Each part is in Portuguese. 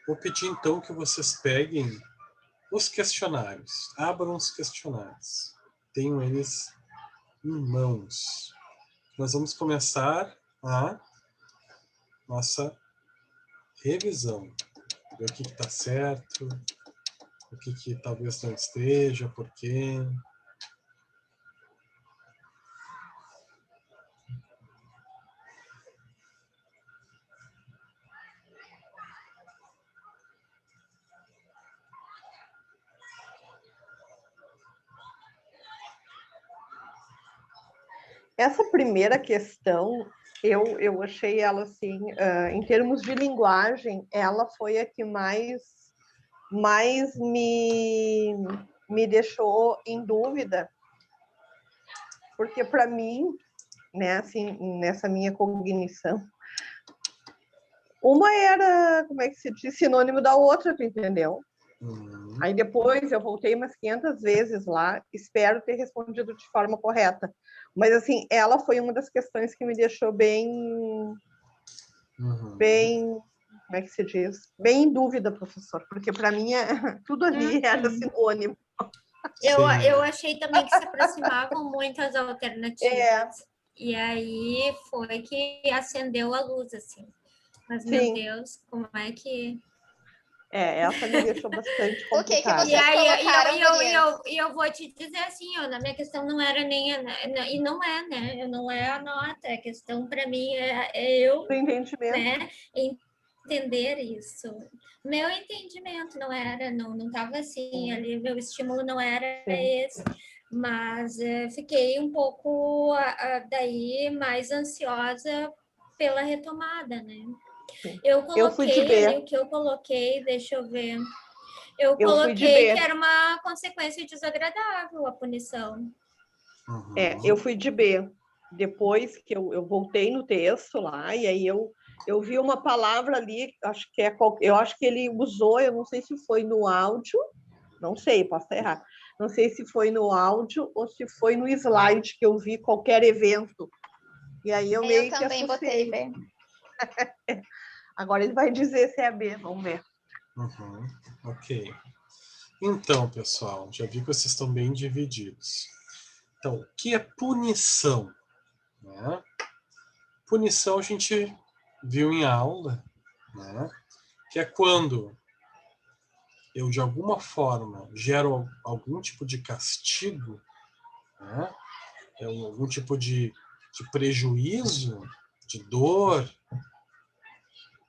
Vou pedir então que vocês peguem os questionários. Abram os questionários. Tenham eles em mãos. Nós vamos começar a nossa revisão. Ver o que está certo, o que talvez não esteja, por quê. Essa primeira questão, eu achei ela assim, em termos de linguagem, ela foi a que mais me deixou em dúvida, porque para mim, né, assim, nessa minha cognição, uma era, como é que se diz, sinônimo da outra, tu entendeu? Aí depois eu voltei umas 500 vezes lá, espero ter respondido de forma correta. Mas, assim, ela foi uma das questões que me deixou bem, como é que se diz? Bem em dúvida, professor, porque para mim tudo ali era sinônimo. Eu achei também que se aproximavam muitas alternativas. E aí foi que acendeu a luz, assim. Mas, meu Deus, como é que... Essa me deixou bastante complicada. O que vocês colocaram, e eu vou te dizer assim, ó, na minha questão não era nem... E não é, né? Não é a nota. A questão, para mim, é eu... Do entendimento. Né? Entender isso. Meu entendimento não era... Não estava assim, ali, meu estímulo não era esse. Mas fiquei um pouco, daí, mais ansiosa pela retomada, né? Eu coloquei ali o que eu coloquei, deixa eu ver. Eu coloquei que era uma consequência desagradável a punição. Eu fui de B. Depois que eu voltei no texto lá, e aí eu vi uma palavra ali, eu acho que ele usou, eu não sei se foi no áudio, não sei, posso estar errado. Não sei se foi no áudio ou se foi no slide que eu vi qualquer evento. E aí eu meio que também botei B. Agora ele vai dizer se é B, vamos ver. Ok. Então, pessoal, já vi que vocês estão bem divididos. Então, o que é punição? Né? Punição a gente viu em aula, né? Que é quando eu, de alguma forma, gero algum tipo de castigo, né? Algum tipo de prejuízo, de dor,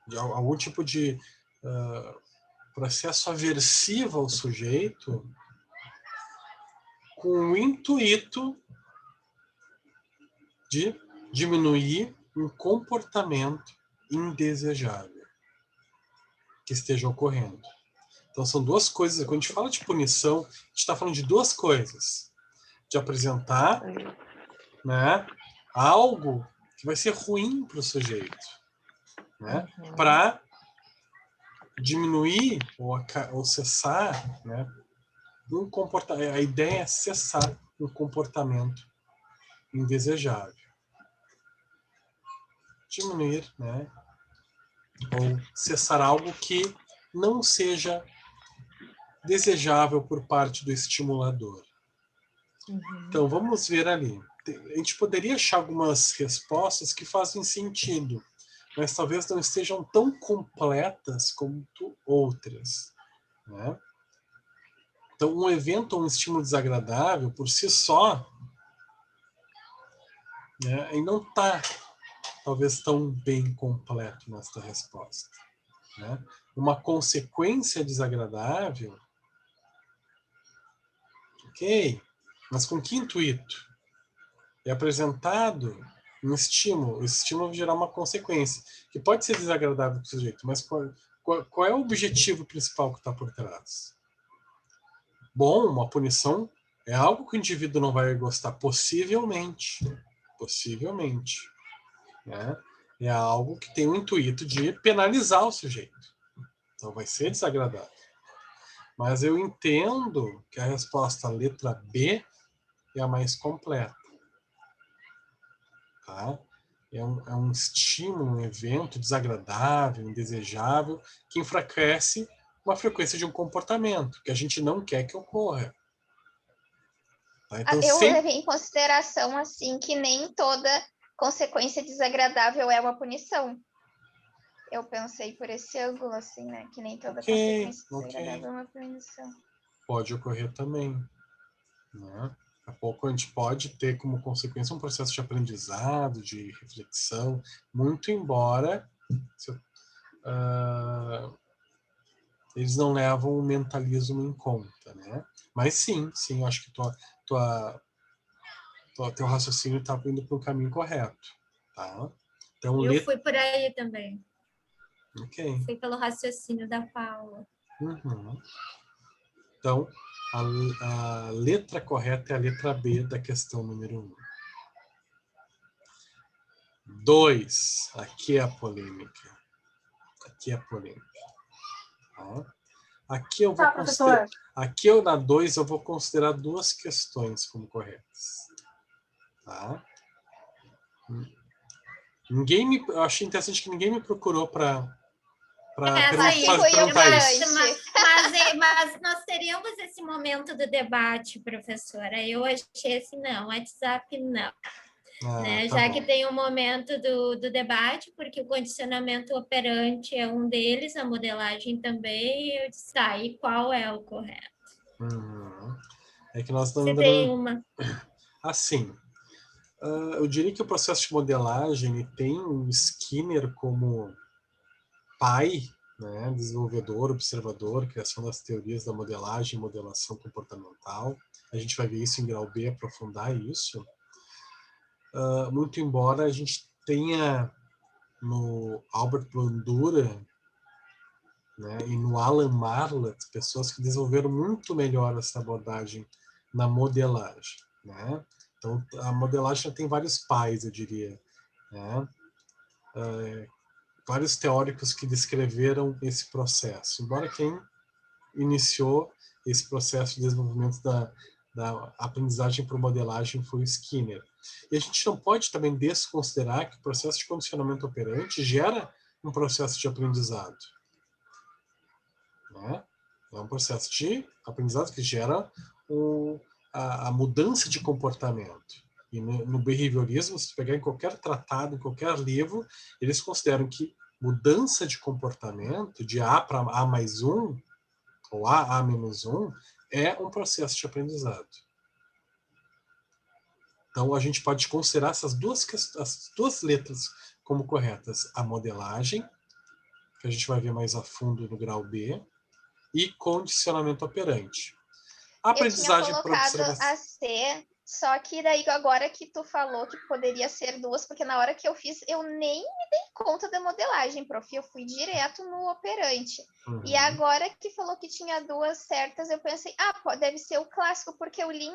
de algum tipo de processo aversivo ao sujeito, com o intuito de diminuir um comportamento indesejável que esteja ocorrendo. Então são duas coisas. Quando a gente fala de punição, a gente está falando de duas coisas. De apresentar, né, algo que vai ser ruim para o sujeito, né, para diminuir ou cessar, né, um comportamento. A ideia é cessar um comportamento indesejável. Diminuir, né, ou cessar algo que não seja desejável por parte do estimulador. Então, vamos ver ali. A gente poderia achar algumas respostas que fazem sentido, mas talvez não estejam tão completas quanto outras, né? Então, um evento ou um estímulo desagradável, por si só, né, e não está, talvez, tão bem completo nesta resposta. Né? Uma consequência desagradável, ok, mas com que intuito? É apresentado um estímulo, o estímulo vai gerar uma consequência, que pode ser desagradável para o sujeito, mas qual é o objetivo principal que está por trás? Bom, uma punição é algo que o indivíduo não vai gostar, possivelmente, né? É algo que tem o intuito de penalizar o sujeito, então vai ser desagradável. Mas eu entendo que a resposta letra B é a mais completa. Tá? é um estímulo, um evento desagradável, indesejável, que enfraquece uma frequência de um comportamento que a gente não quer que ocorra. Tá? Então, Eu levei em consideração assim que nem toda consequência desagradável é uma punição. Eu pensei por esse ângulo, assim, né? Que nem toda consequência desagradável é uma punição. Pode ocorrer também. Né? Daqui a pouco a gente pode ter como consequência um processo de aprendizado, de reflexão, muito embora eles não levam o mentalismo em conta, né? Mas sim, eu acho que teu raciocínio está indo para o caminho correto, tá? Então, eu fui por aí também. Ok. Fui pelo raciocínio da Paula. Uhum. Então, a letra correta é a letra B da questão número 1. 2. Aqui é a polêmica. Tá? Aqui eu vou considerar. Aqui na 2 eu vou considerar 2 questões como corretas. Tá? Eu achei interessante que ninguém me procurou para perguntar isso. Mas nós teríamos esse momento do debate, professora. Eu achei assim, não, WhatsApp não. Né? Tá Já bom. que tem um momento do debate, porque o condicionamento operante é um deles, a modelagem também, eu disse, tá, e qual é o correto? É que nós Você tem uma. Assim, eu diria que o processo de modelagem tem o Skinner como pai, né, desenvolvedor, observador, criação das teorias da modelagem e modelação comportamental. A gente vai ver isso em grau B, aprofundar isso. Muito embora a gente tenha no Albert Bandura, né, e no Alan Marlatt pessoas que desenvolveram muito melhor essa abordagem na modelagem. Né? Então, a modelagem tem vários pais, eu diria. Né? Vários teóricos que descreveram esse processo. Embora quem iniciou esse processo de desenvolvimento da aprendizagem por modelagem foi o Skinner. E a gente não pode também desconsiderar que o processo de condicionamento operante gera um processo de aprendizado. Né? É um processo de aprendizado que gera a mudança de comportamento. E no behaviorismo, se pegar em qualquer tratado, em qualquer livro, eles consideram que mudança de comportamento, de A para A mais 1, ou A menos 1, é um processo de aprendizado. Então, a gente pode considerar as duas letras como corretas. A modelagem, que a gente vai ver mais a fundo no grau B, e condicionamento operante. A aprendizagem eu tinha por colocado observação. a C, só que daí agora que tu falou que poderia ser 2, porque na hora que eu fiz, eu nem me dei conta da modelagem, prof. Eu fui direto no operante. E agora que falou que tinha 2 certas, eu pensei, deve ser o clássico, porque eu li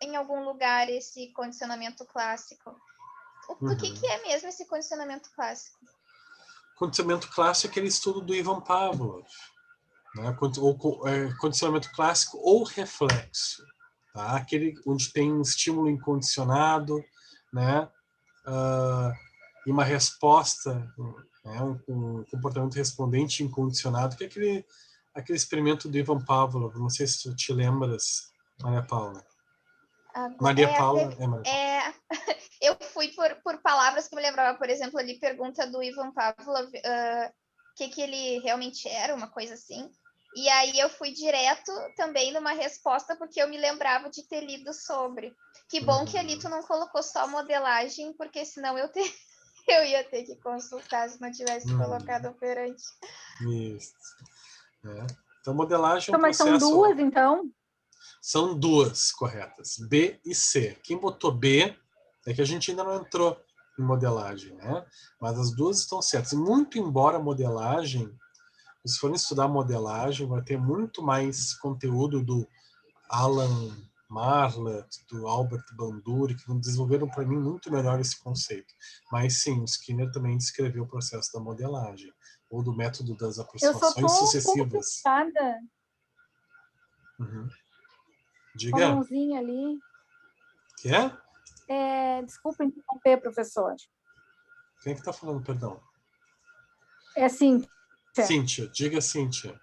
em algum lugar esse condicionamento clássico. Do que é mesmo esse condicionamento clássico? Condicionamento clássico é aquele estudo do Ivan Pavlov. Né? Condicionamento clássico ou reflexo. Tá? Aquele onde tem um estímulo incondicionado, né? E uma resposta, né? um comportamento respondente incondicionado, que é aquele experimento do Ivan Pavlov. Não sei se tu te lembras, Maria Paula. Maria Paula. Eu fui por palavras que me lembrava, por exemplo, ali pergunta do Ivan Pavlov, que ele realmente era, uma coisa assim. E aí eu fui direto também numa resposta, porque eu me lembrava de ter lido sobre. Que bom que ali tu não colocou só modelagem, porque senão eu ia ter que consultar se não tivesse colocado operante. Isso. Então, modelagem é um processo... Mas são 2, então? São 2 corretas, B e C. Quem botou B é que a gente ainda não entrou em modelagem, né? Mas as 2 estão certas. E muito embora a modelagem, se forem estudar modelagem, vai ter muito mais conteúdo do Alan Marlatt, do Albert Bandura, que desenvolveram para mim muito melhor esse conceito. Mas sim, o Skinner também descreveu o processo da modelagem, ou do método das aproximações sucessivas. Diga. Com a mãozinha ali. Que é? Desculpa interromper, professor. Quem é que está falando, perdão? É Cíntia. Cíntia, diga Cíntia.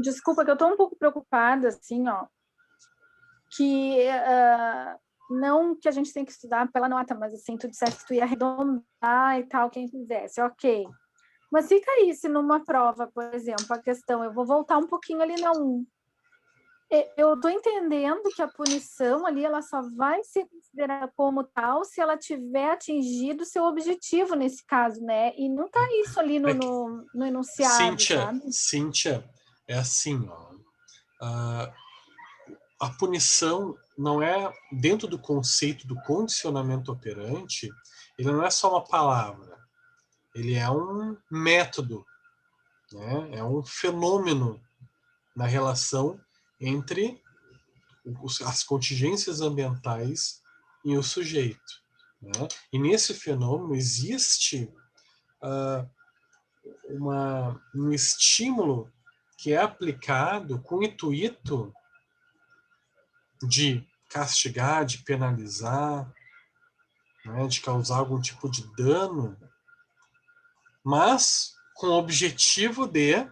Desculpa, que eu estou um pouco preocupada, assim, ó, que não que a gente tem que estudar pela nota, mas assim, tu disseste que tu ia arredondar e tal, quem quisesse, ok. Mas fica aí, se numa prova, por exemplo, a questão, eu vou voltar um pouquinho ali na 1. Eu estou entendendo que a punição ali, ela só vai ser considerada como tal se ela tiver atingido o seu objetivo nesse caso, né? E não está isso ali no enunciado, sabe? Cíntia, é assim, ó. A punição não é, dentro do conceito do condicionamento operante, ele não é só uma palavra, ele é um método, né? É um fenômeno na relação entre as contingências ambientais e o sujeito, né? E nesse fenômeno existe um estímulo que é aplicado com o intuito de castigar, de penalizar, né, de causar algum tipo de dano, mas com o objetivo de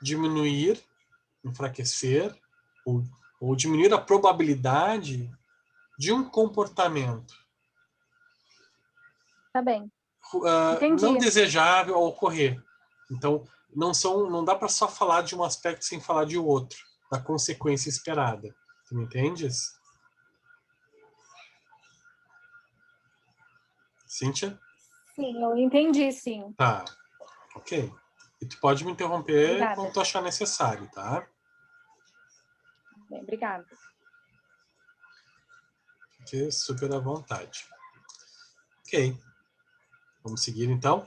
diminuir, enfraquecer ou diminuir a probabilidade de um comportamento Tá bem. não desejável ao ocorrer. Então, não dá para só falar de um aspecto sem falar de outro, da consequência esperada. Tu me entendes? Cíntia? Sim, eu entendi, sim. Tá, ok. E tu pode me interromper Obrigada. quando tu achar necessário, tá? Bem, obrigada. Fique super à vontade. Ok. Vamos seguir, então?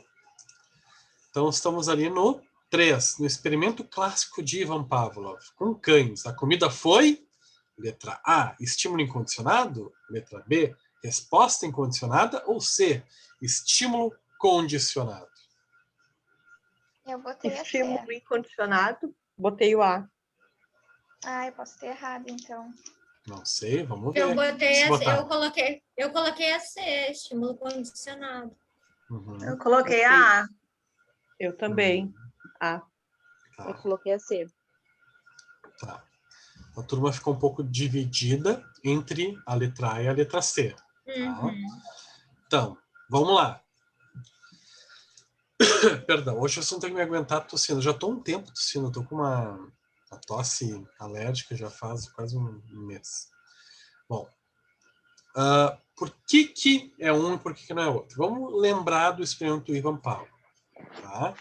Então, estamos ali no 3, no experimento clássico de Ivan Pavlov, com cães. A comida foi... Letra A, estímulo incondicionado. Letra B, resposta incondicionada. Ou C, estímulo condicionado. Eu botei Estímulo a C. incondicionado, botei o A. Ah, eu posso ter errado, então. Não sei, vamos ver. Eu coloquei a C, estímulo condicionado. Uhum. Eu coloquei a A. Eu também. A. Tá. Eu coloquei a C. Tá. A turma ficou um pouco dividida entre a letra A e a letra C. Tá? Então, vamos lá. Perdão, hoje eu só não tenho que me aguentar tossindo. Já estou um tempo tossindo, estou com uma tosse alérgica já faz quase um mês. Bom, por que é um e por que não é outro? Vamos lembrar do experimento do Ivan Pavlov. Tá?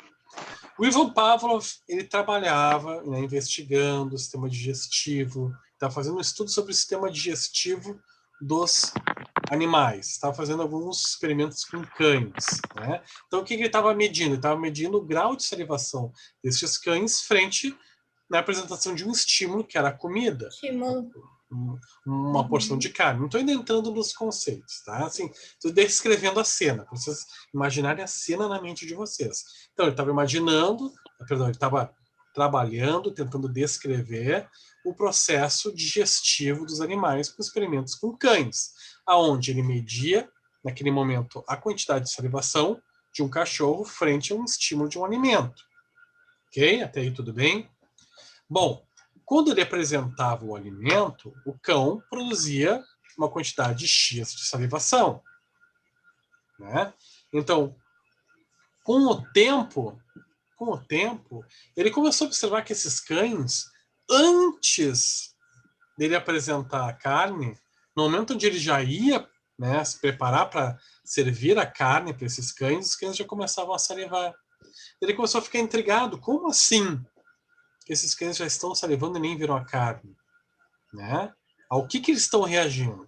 O Ivan Pavlov, ele trabalhava, né, investigando o sistema digestivo, estava fazendo um estudo sobre o sistema digestivo dos animais, estava fazendo alguns experimentos com cães. Né? Então, o que ele estava medindo? Ele estava medindo o grau de salivação desses cães frente na apresentação de um estímulo, que era a comida. Estímulo. Uma porção de carne. Não estou ainda entrando nos conceitos, tá? Assim, estou descrevendo a cena, para vocês imaginarem a cena na mente de vocês. Então, ele estava ele estava trabalhando, tentando descrever o processo digestivo dos animais com experimentos com cães, aonde ele media, naquele momento, a quantidade de salivação de um cachorro frente a um estímulo de um alimento. Ok? Até aí tudo bem? Bom, quando ele apresentava o alimento, o cão produzia uma quantidade X de salivação. Né? Então, com o tempo, ele começou a observar que esses cães, antes dele apresentar a carne, no momento onde ele já ia, né, se preparar para servir a carne para esses cães, os cães já começavam a salivar. Ele começou a ficar intrigado. Como assim que esses cães já estão salivando e nem viram a carne? Né? Ao que eles estão reagindo?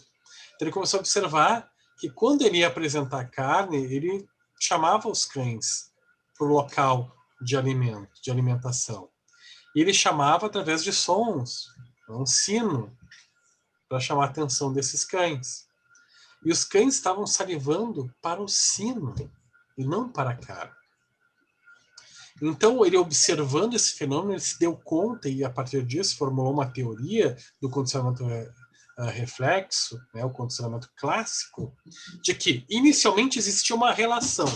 Então ele começou a observar que quando ele ia apresentar a carne, ele chamava os cães para o local de alimento, de alimentação. E ele chamava através de sons, um sino, para chamar a atenção desses cães. E os cães estavam salivando para o sino e não para a carne. Então, ele observando esse fenômeno, ele se deu conta e, a partir disso, formulou uma teoria do condicionamento reflexo, né, o condicionamento clássico, de que inicialmente existia uma relação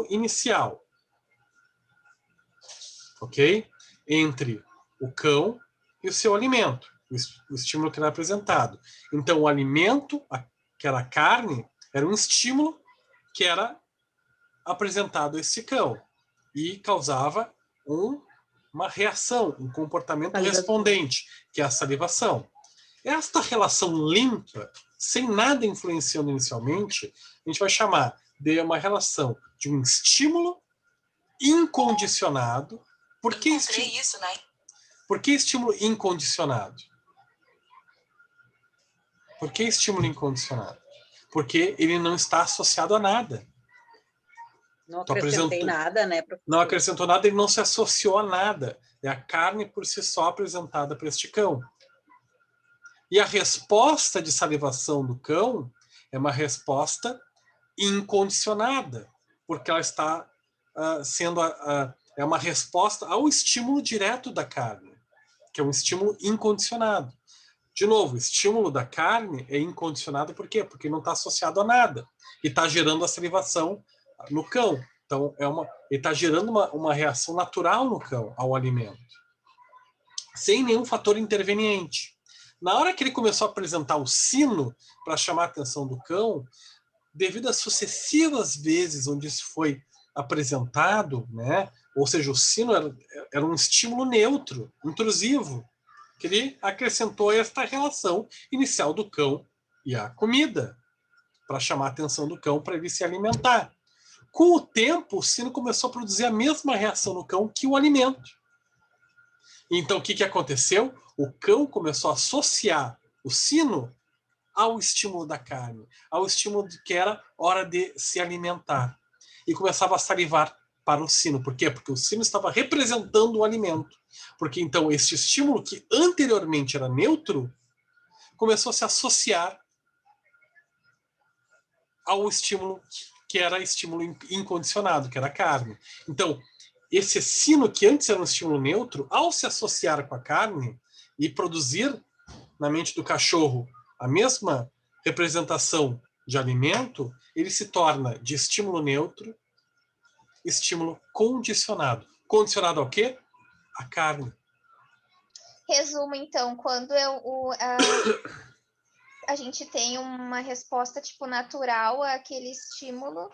inicial, ok? Entre o cão e o seu alimento, o estímulo que era apresentado. Então, o alimento, que era a carne, era um estímulo que era apresentado a esse cão e causava uma reação, um comportamento respondente, que é a salivação. Esta relação limpa, sem nada influenciando inicialmente, a gente vai chamar de uma relação de um estímulo incondicionado. Por que estímulo incondicionado? Por que estímulo incondicionado? Porque ele não está associado a nada. Não acrescentei nada, né, professor? Não acrescentou nada, ele não se associou a nada. É a carne por si só apresentada para este cão. E a resposta de salivação do cão é uma resposta incondicionada, porque ela está sendo é uma resposta ao estímulo direto da carne, que é um estímulo incondicionado. De novo, o estímulo da carne é incondicionado por quê? Porque não está associado a nada. E está gerando a salivação no cão. Então, ele está gerando uma reação natural no cão ao alimento, sem nenhum fator interveniente. Na hora que ele começou a apresentar o sino para chamar a atenção do cão, devido às sucessivas vezes onde isso foi apresentado, né? Ou seja, o sino era um estímulo neutro, intrusivo, que ele acrescentou esta relação inicial do cão e a comida, para chamar a atenção do cão para ele se alimentar. Com o tempo, o sino começou a produzir a mesma reação no cão que o alimento. Então, o que aconteceu? O cão começou a associar o sino ao estímulo da carne, ao estímulo de que era hora de se alimentar. E começava a salivar para o sino. Por quê? Porque o sino estava representando o alimento. Porque, então, esse estímulo que anteriormente era neutro, começou a se associar ao estímulo que era estímulo incondicionado, que era a carne. Então, esse sino que antes era um estímulo neutro, ao se associar com a carne e produzir na mente do cachorro a mesma representação de alimento, ele se torna de estímulo neutro, estímulo condicionado. Condicionado ao quê? A carne. Resumo, então, quando a gente tem uma resposta tipo natural àquele estímulo,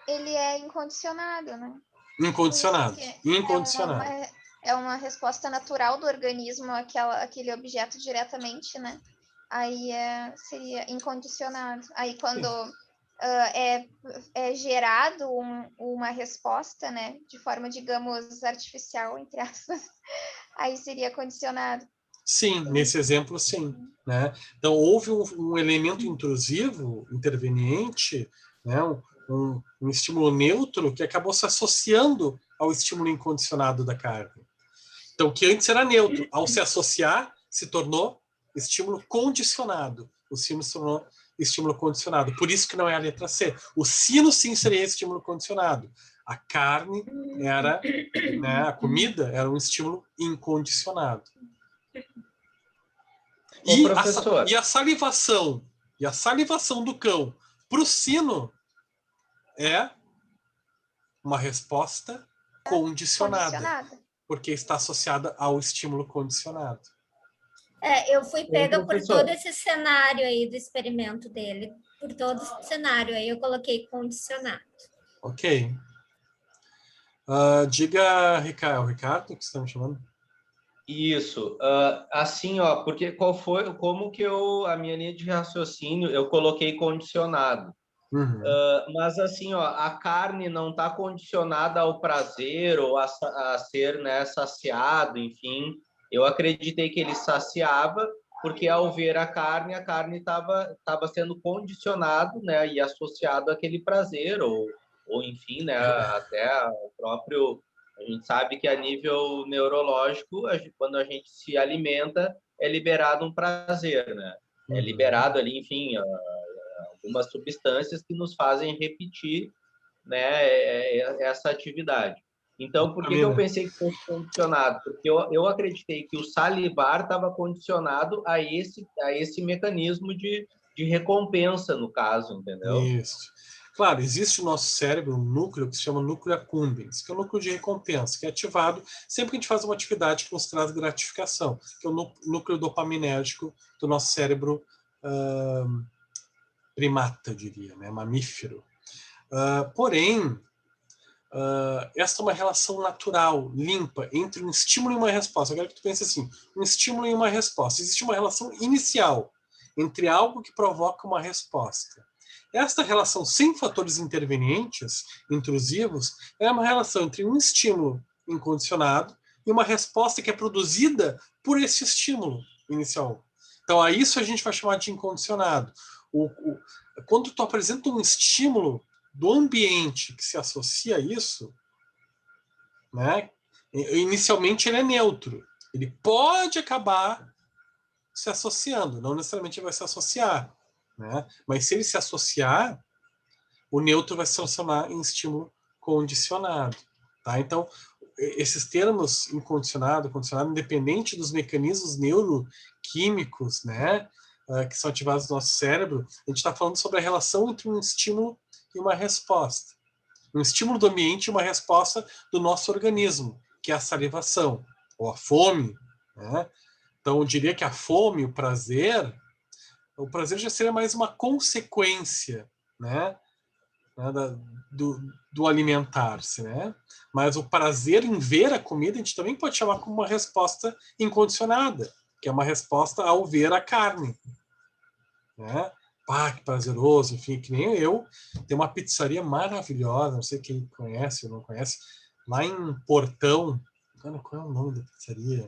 ele é incondicionado, né? Incondicionado. Incondicionado. É uma resposta natural do organismo àquele objeto diretamente, né? Aí seria incondicionado. Aí quando é gerado uma resposta, né? De forma, digamos, artificial, entre aspas, aí seria condicionado. Sim, nesse exemplo, sim. Né? Então, houve um elemento intrusivo, interveniente, né? Um estímulo neutro que acabou se associando ao estímulo incondicionado da carne. Então, que antes era neutro, ao se associar, se tornou estímulo condicionado. O sino se tornou estímulo condicionado. Por isso que não é a letra C. O sino, sim, seria estímulo condicionado. A carne era, né, a comida era um estímulo incondicionado. E a salivação do cão para o sino é uma resposta condicionada, porque está associada ao estímulo condicionado. Eu fui pega por todo esse cenário aí do experimento dele, por todo esse cenário aí eu coloquei condicionado. Ok. Diga, Ricardo, que você está me chamando? Isso. Assim, ó, porque como que a minha linha de raciocínio, eu coloquei condicionado. Uhum. Mas assim, ó, a carne não está condicionada ao prazer ou a ser, né, saciado, enfim. Eu acreditei que ele saciava, porque ao ver a carne estava sendo condicionado, né, e associado àquele prazer, ou enfim, né, até o próprio... A gente sabe que a nível neurológico, quando a gente se alimenta, é liberado um prazer, né? Uhum. É liberado ali, enfim, algumas substâncias que nos fazem repetir, né, essa atividade. Então, por que eu pensei que fosse condicionado? Porque eu acreditei que o salivar estava condicionado a esse mecanismo de recompensa, no caso, entendeu? Isso. Claro, existe no nosso cérebro um núcleo que se chama núcleo accumbens, que é o núcleo de recompensa, que é ativado sempre que a gente faz uma atividade que nos traz gratificação, que é o núcleo dopaminérgico do nosso cérebro primata, diria, né? Mamífero. Porém, esta é uma relação natural, limpa, entre um estímulo e uma resposta. Eu quero que tu pense assim, um estímulo e uma resposta. Existe uma relação inicial entre algo que provoca uma resposta. Esta relação sem fatores intervenientes, intrusivos, é uma relação entre um estímulo incondicionado e uma resposta que é produzida por esse estímulo inicial. Então, a isso a gente vai chamar de incondicionado. Quando tu apresenta um estímulo do ambiente que se associa a isso, né, inicialmente ele é neutro. Ele pode acabar se associando, não necessariamente ele vai se associar, né? Mas se ele se associar, o neutro vai se transformar em estímulo condicionado. Tá? Então, esses termos incondicionado, condicionado, independente dos mecanismos neuroquímicos, né, que são ativados no nosso cérebro, a gente está falando sobre a relação entre um estímulo e uma resposta. Um estímulo do ambiente e uma resposta do nosso organismo, que é a salivação, ou a fome. Né? Então, eu diria que a fome, o prazer já seria mais uma consequência, né? Do alimentar-se, né? Mas o prazer em ver a comida a gente também pode chamar como uma resposta incondicionada, que é uma resposta ao ver a carne, né? Ah, que prazeroso, enfim, que nem eu. Tem uma pizzaria maravilhosa, não sei quem conhece ou não conhece, lá em Portão. Cara, qual é o nome da pizzaria?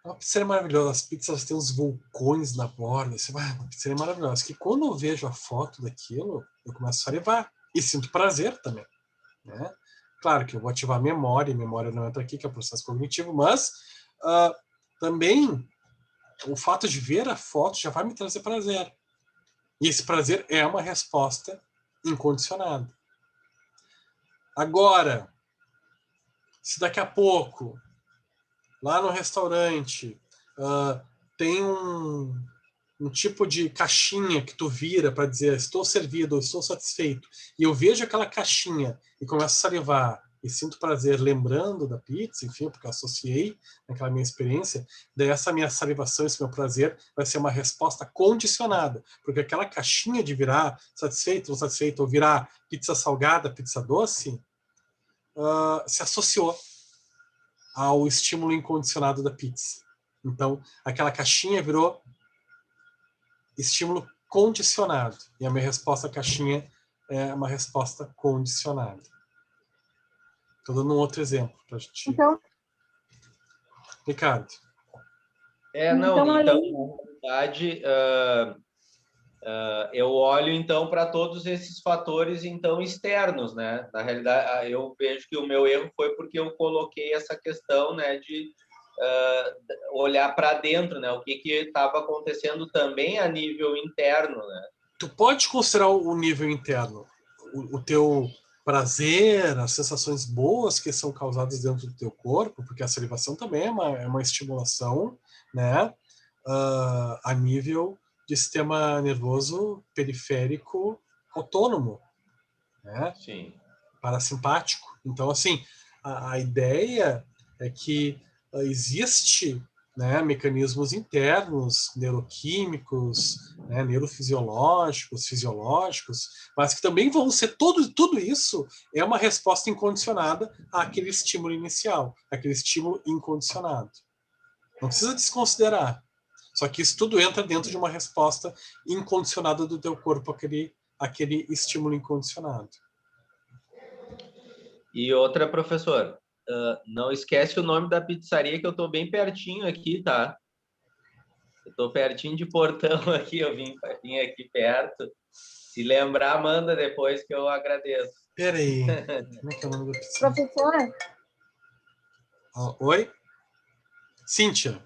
É uma pizzaria maravilhosa, as pizzas têm uns vulcões na borda, assim, uma pizzaria maravilhosa, que quando eu vejo a foto daquilo, eu começo a salivar, e sinto prazer também, né? Claro que eu vou ativar a memória não entra aqui, que é o processo cognitivo, mas também o fato de ver a foto já vai me trazer prazer, e esse prazer é uma resposta incondicionada. Agora, se daqui a pouco lá no restaurante tem um tipo de caixinha que tu vira para dizer estou servido, estou satisfeito, e eu vejo aquela caixinha e começo a salivar e sinto prazer lembrando da pizza, enfim, porque eu associei naquela minha experiência, daí essa minha salivação, esse meu prazer vai ser uma resposta condicionada, porque aquela caixinha de virar satisfeito ou satisfeito, ou virar pizza salgada, pizza doce, se associou ao estímulo incondicionado da pizza. Então, aquela caixinha virou estímulo condicionado. E a minha resposta à caixinha é uma resposta condicionada. Estou dando um outro exemplo para a gente. Então, Ricardo. Então, na realidade, eu olho, então, para todos esses fatores, então, externos, né? Na realidade, eu vejo que o meu erro foi porque eu coloquei essa questão, né, de olhar para dentro, né? O que estava acontecendo também a nível interno, né? Tu pode considerar o nível interno, o teu prazer, as sensações boas que são causadas dentro do teu corpo, porque a salivação também é uma estimulação, né? A nível de sistema nervoso periférico autônomo, né? Sim. Parasimpático. Então, assim, a ideia é que existe, né, mecanismos internos, neuroquímicos, né, neurofisiológicos, fisiológicos, mas que também vão ser tudo isso é uma resposta incondicionada àquele estímulo inicial, aquele estímulo incondicionado. Não precisa desconsiderar. Só que isso tudo entra dentro de uma resposta incondicionada do teu corpo àquele estímulo incondicionado. E outra, professor, não esquece o nome da pizzaria, que eu estou bem pertinho aqui, tá? Eu estou pertinho de Portão aqui, eu vim aqui perto. Se lembrar, manda depois, que eu agradeço. Peraí, como é que é o nome da pizzaria? Professor? Oi? Cíntia.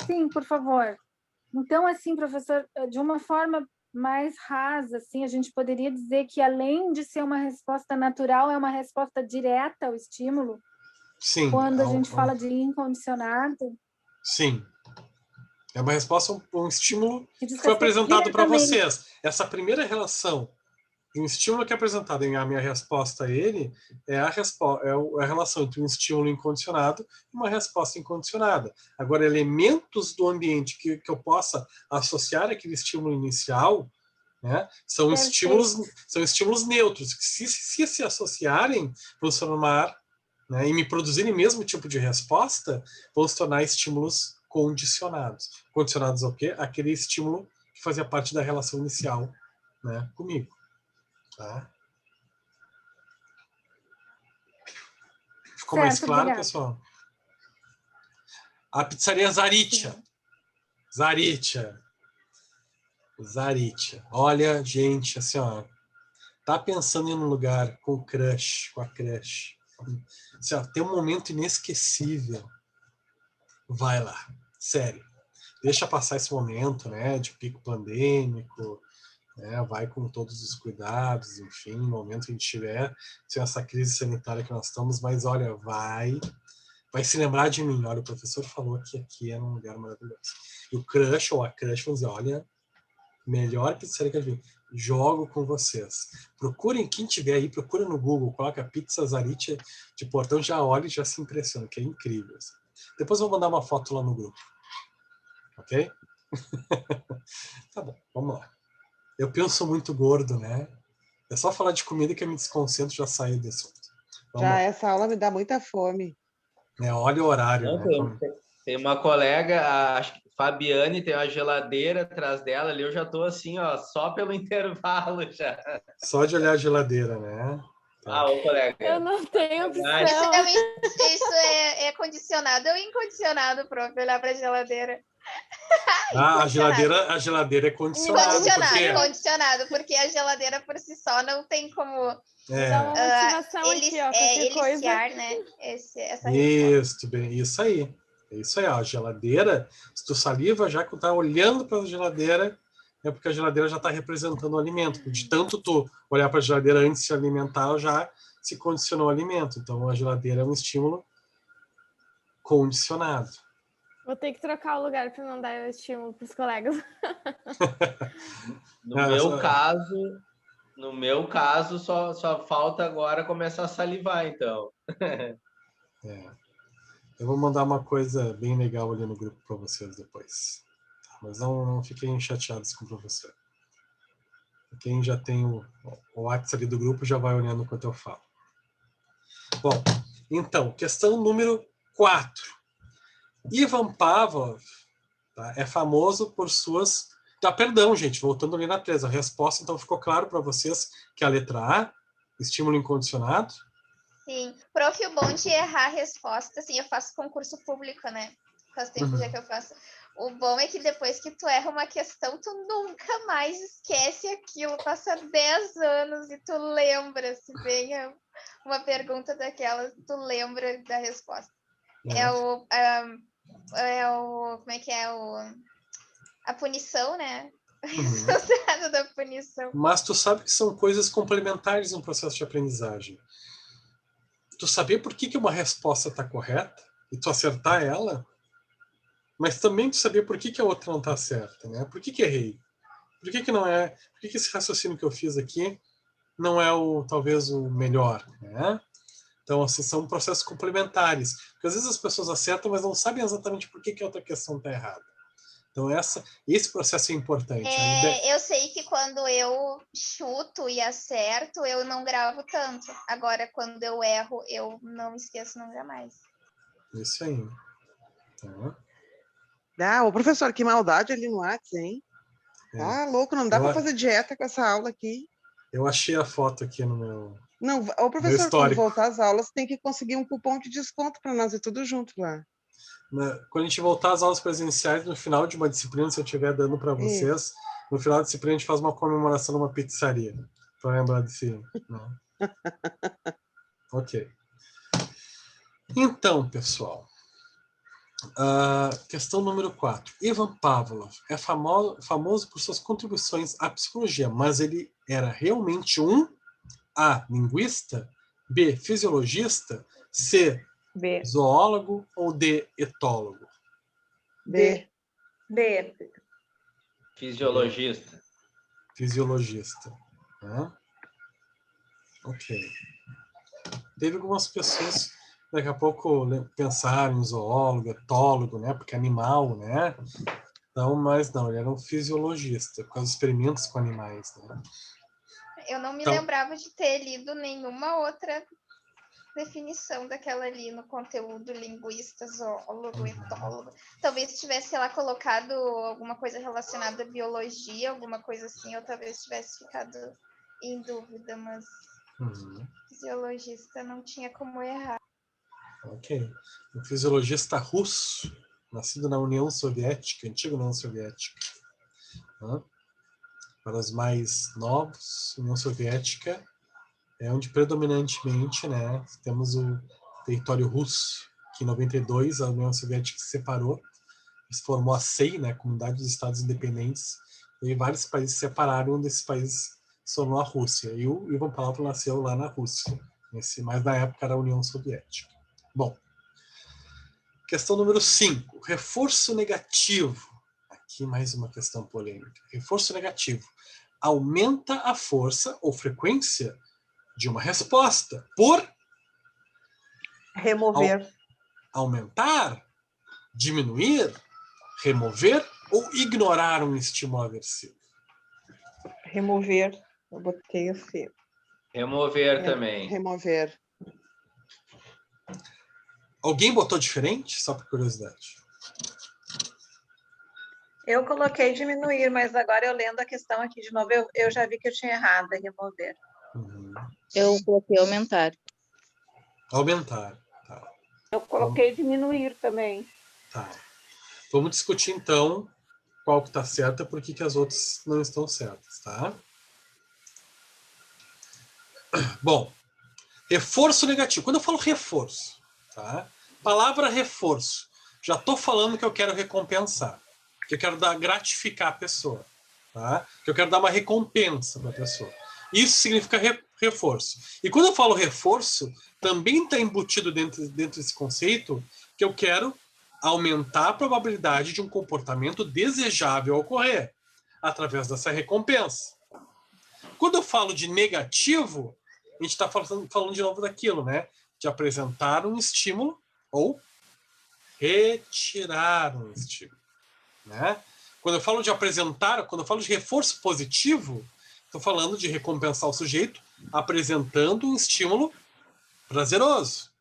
Sim, por favor. Então, assim, professor, de uma forma mais rasa, assim, a gente poderia dizer que, além de ser uma resposta natural, é uma resposta direta ao estímulo? Sim. Quando a gente fala de incondicionado? Sim. É uma resposta, um estímulo que foi apresentado para vocês. Essa primeira relação, um estímulo que é apresentado em a minha resposta a ele, é a relação entre um estímulo incondicionado e uma resposta incondicionada. Agora, elementos do ambiente que eu possa associar àquele estímulo inicial, né, são estímulos neutros, que se associarem, vão se tornar, né, e me produzirem o mesmo tipo de resposta, vão se tornar estímulos condicionados. Condicionados ao quê? Aquele estímulo que fazia parte da relação inicial, né, comigo. Tá? Ficou mais claro, obrigada. Pessoal? A pizzaria Zaritia. Zaritia. Olha, gente, assim, ó, tá pensando em um lugar com crush, com a crush. Assim, ó, tem um momento inesquecível. Vai lá, sério. Deixa passar esse momento, né, de pico pandêmico, né, vai com todos os cuidados, enfim, no momento que a gente tiver, sem essa crise sanitária que nós estamos, mas olha, vai se lembrar de mim. Olha, o professor falou que aqui era um lugar maravilhoso. E o crush ou a crush vão dizer, olha, melhor pizzaria que eu vi. Jogo com vocês. Procurem, quem tiver aí, procura no Google, coloca Pizza Zaritia de Portão, já olha e já se impressiona, que é incrível. Assim. Depois eu vou mandar uma foto lá no grupo. Ok? Tá bom, vamos lá. Eu penso muito gordo, né? É só falar de comida que eu me desconcentro e já saio desse assunto. Já essa aula me dá muita fome. Olha o horário, não, né? Tem uma colega, acho que Fabiane, tem uma geladeira atrás dela ali, eu já tô assim, ó, só pelo intervalo já. Só de olhar a geladeira, né? Tá. Ô, colega. Eu não tenho opção. Isso é condicionado ou incondicionado, prof, olhar para a geladeira? A geladeira é condicionada. Condicionado, porque a geladeira por si só não tem como dar uma motivação aqui, ó, eliciar, né? Isso aí. É isso aí, ó. A geladeira, se tu saliva já que tu tá olhando para a geladeira, é porque a geladeira já está representando o alimento. De tanto tu olhar para a geladeira antes de se alimentar, já se condicionou o alimento. Então a geladeira é um estímulo condicionado. Vou ter que trocar o lugar para não dar estímulo para os colegas. No meu caso, só falta agora começar a salivar, então. Eu vou mandar uma coisa bem legal ali no grupo para vocês depois. Mas não fiquem chateados com o professor. Quem já tem o WhatsApp ali do grupo já vai olhando enquanto eu falo. Bom, então, questão número 4. Ivan Pavlov, tá, é famoso por suas... perdão, gente, voltando ali na 3. A resposta, então, ficou claro para vocês que a letra A, estímulo incondicionado? Sim. Prof, o bom de errar a resposta, assim, eu faço concurso público, né? Faz tempo já que eu faço. O bom é que depois que tu erra uma questão, tu nunca mais esquece aquilo. Passa 10 anos e tu lembra, se vem uma pergunta daquelas, tu lembra da resposta. Como é que é a punição, né? O resultado da punição. Mas tu sabe que são coisas complementares no processo de aprendizagem. Tu saber por que uma resposta está correta e tu acertar ela, mas também tu saber por que a outra não está certa, né? Por que errei? Por que não é? Por que esse raciocínio que eu fiz aqui não é talvez o melhor, né? Então, assim, são processos complementares. Porque às vezes as pessoas acertam, mas não sabem exatamente por que a outra questão está errada. Então, esse processo é importante. Eu sei que quando eu chuto e acerto, eu não gravo tanto. Agora, quando eu erro, eu não esqueço nunca mais. Isso aí. Ô professor, que maldade ali no WhatsApp, hein? Tá louco, não dá para fazer dieta com essa aula aqui. Eu achei a foto aqui no meu... Não, o professor, quando voltar às aulas, tem que conseguir um cupom de desconto para nós ir tudo junto lá. Quando a gente voltar às aulas presenciais, no final de uma disciplina, se eu estiver dando para vocês, no final da disciplina a gente faz uma comemoração numa pizzaria, para lembrar desse... Né? Ok. Então, pessoal, Questão número 4. Ivan Pavlov é famoso por suas contribuições à psicologia, mas ele era realmente um A. Linguista, B. Fisiologista, C. B. Zoólogo ou D. Etólogo? B. B. Fisiologista. Fisiologista. Né? Ok. Teve algumas pessoas daqui a pouco pensaram em zoólogo, etólogo, né? Porque animal, né? Então, mas não, ele era um fisiologista, por causa dos experimentos com animais, né? Eu não me lembrava de ter lido nenhuma outra definição daquela ali no conteúdo linguista, zoólogo, etólogo. Talvez tivesse, sei lá, colocado alguma coisa relacionada à biologia, alguma coisa assim, eu talvez tivesse ficado em dúvida, mas fisiologista não tinha como errar. Ok. Um fisiologista russo, nascido na União Soviética, antiga União Soviética. Né? Para os mais novos, União Soviética é onde predominantemente, né, temos o território russo, que em 92 a União Soviética se separou, se formou a CEI, né, Comunidade dos Estados Independentes, e vários países se separaram, um desses países se tornou a Rússia. E o Ivan Pavlov nasceu lá na Rússia, mas na época era a União Soviética. Bom, questão número 5, reforço negativo. Aqui mais uma questão polêmica. Reforço negativo aumenta a força ou frequência de uma resposta por remover, aumentar, diminuir, remover ou ignorar um estímulo aversivo. Remover. Eu botei o C. Remover também. Remover. Alguém botou diferente? Só por curiosidade. Eu coloquei diminuir, mas agora eu lendo a questão aqui de novo, eu já vi que eu tinha errado, é remover. Eu coloquei aumentar. Aumentar. Tá. Eu coloquei diminuir também. Tá. Vamos discutir então qual que está certa e por que as outras não estão certas, tá? Bom, reforço negativo. Quando eu falo reforço, tá? Palavra reforço. Já estou falando que eu quero recompensar, que eu quero gratificar a pessoa, tá? Que eu quero dar uma recompensa para a pessoa. Isso significa reforço. E quando eu falo reforço, também está embutido dentro desse conceito que eu quero aumentar a probabilidade de um comportamento desejável ocorrer através dessa recompensa. Quando eu falo de negativo, a gente está falando de novo daquilo, né? De apresentar um estímulo ou retirar um estímulo, né? Quando eu falo de apresentar, quando eu falo de reforço positivo, estou falando de recompensar o sujeito apresentando um estímulo prazeroso.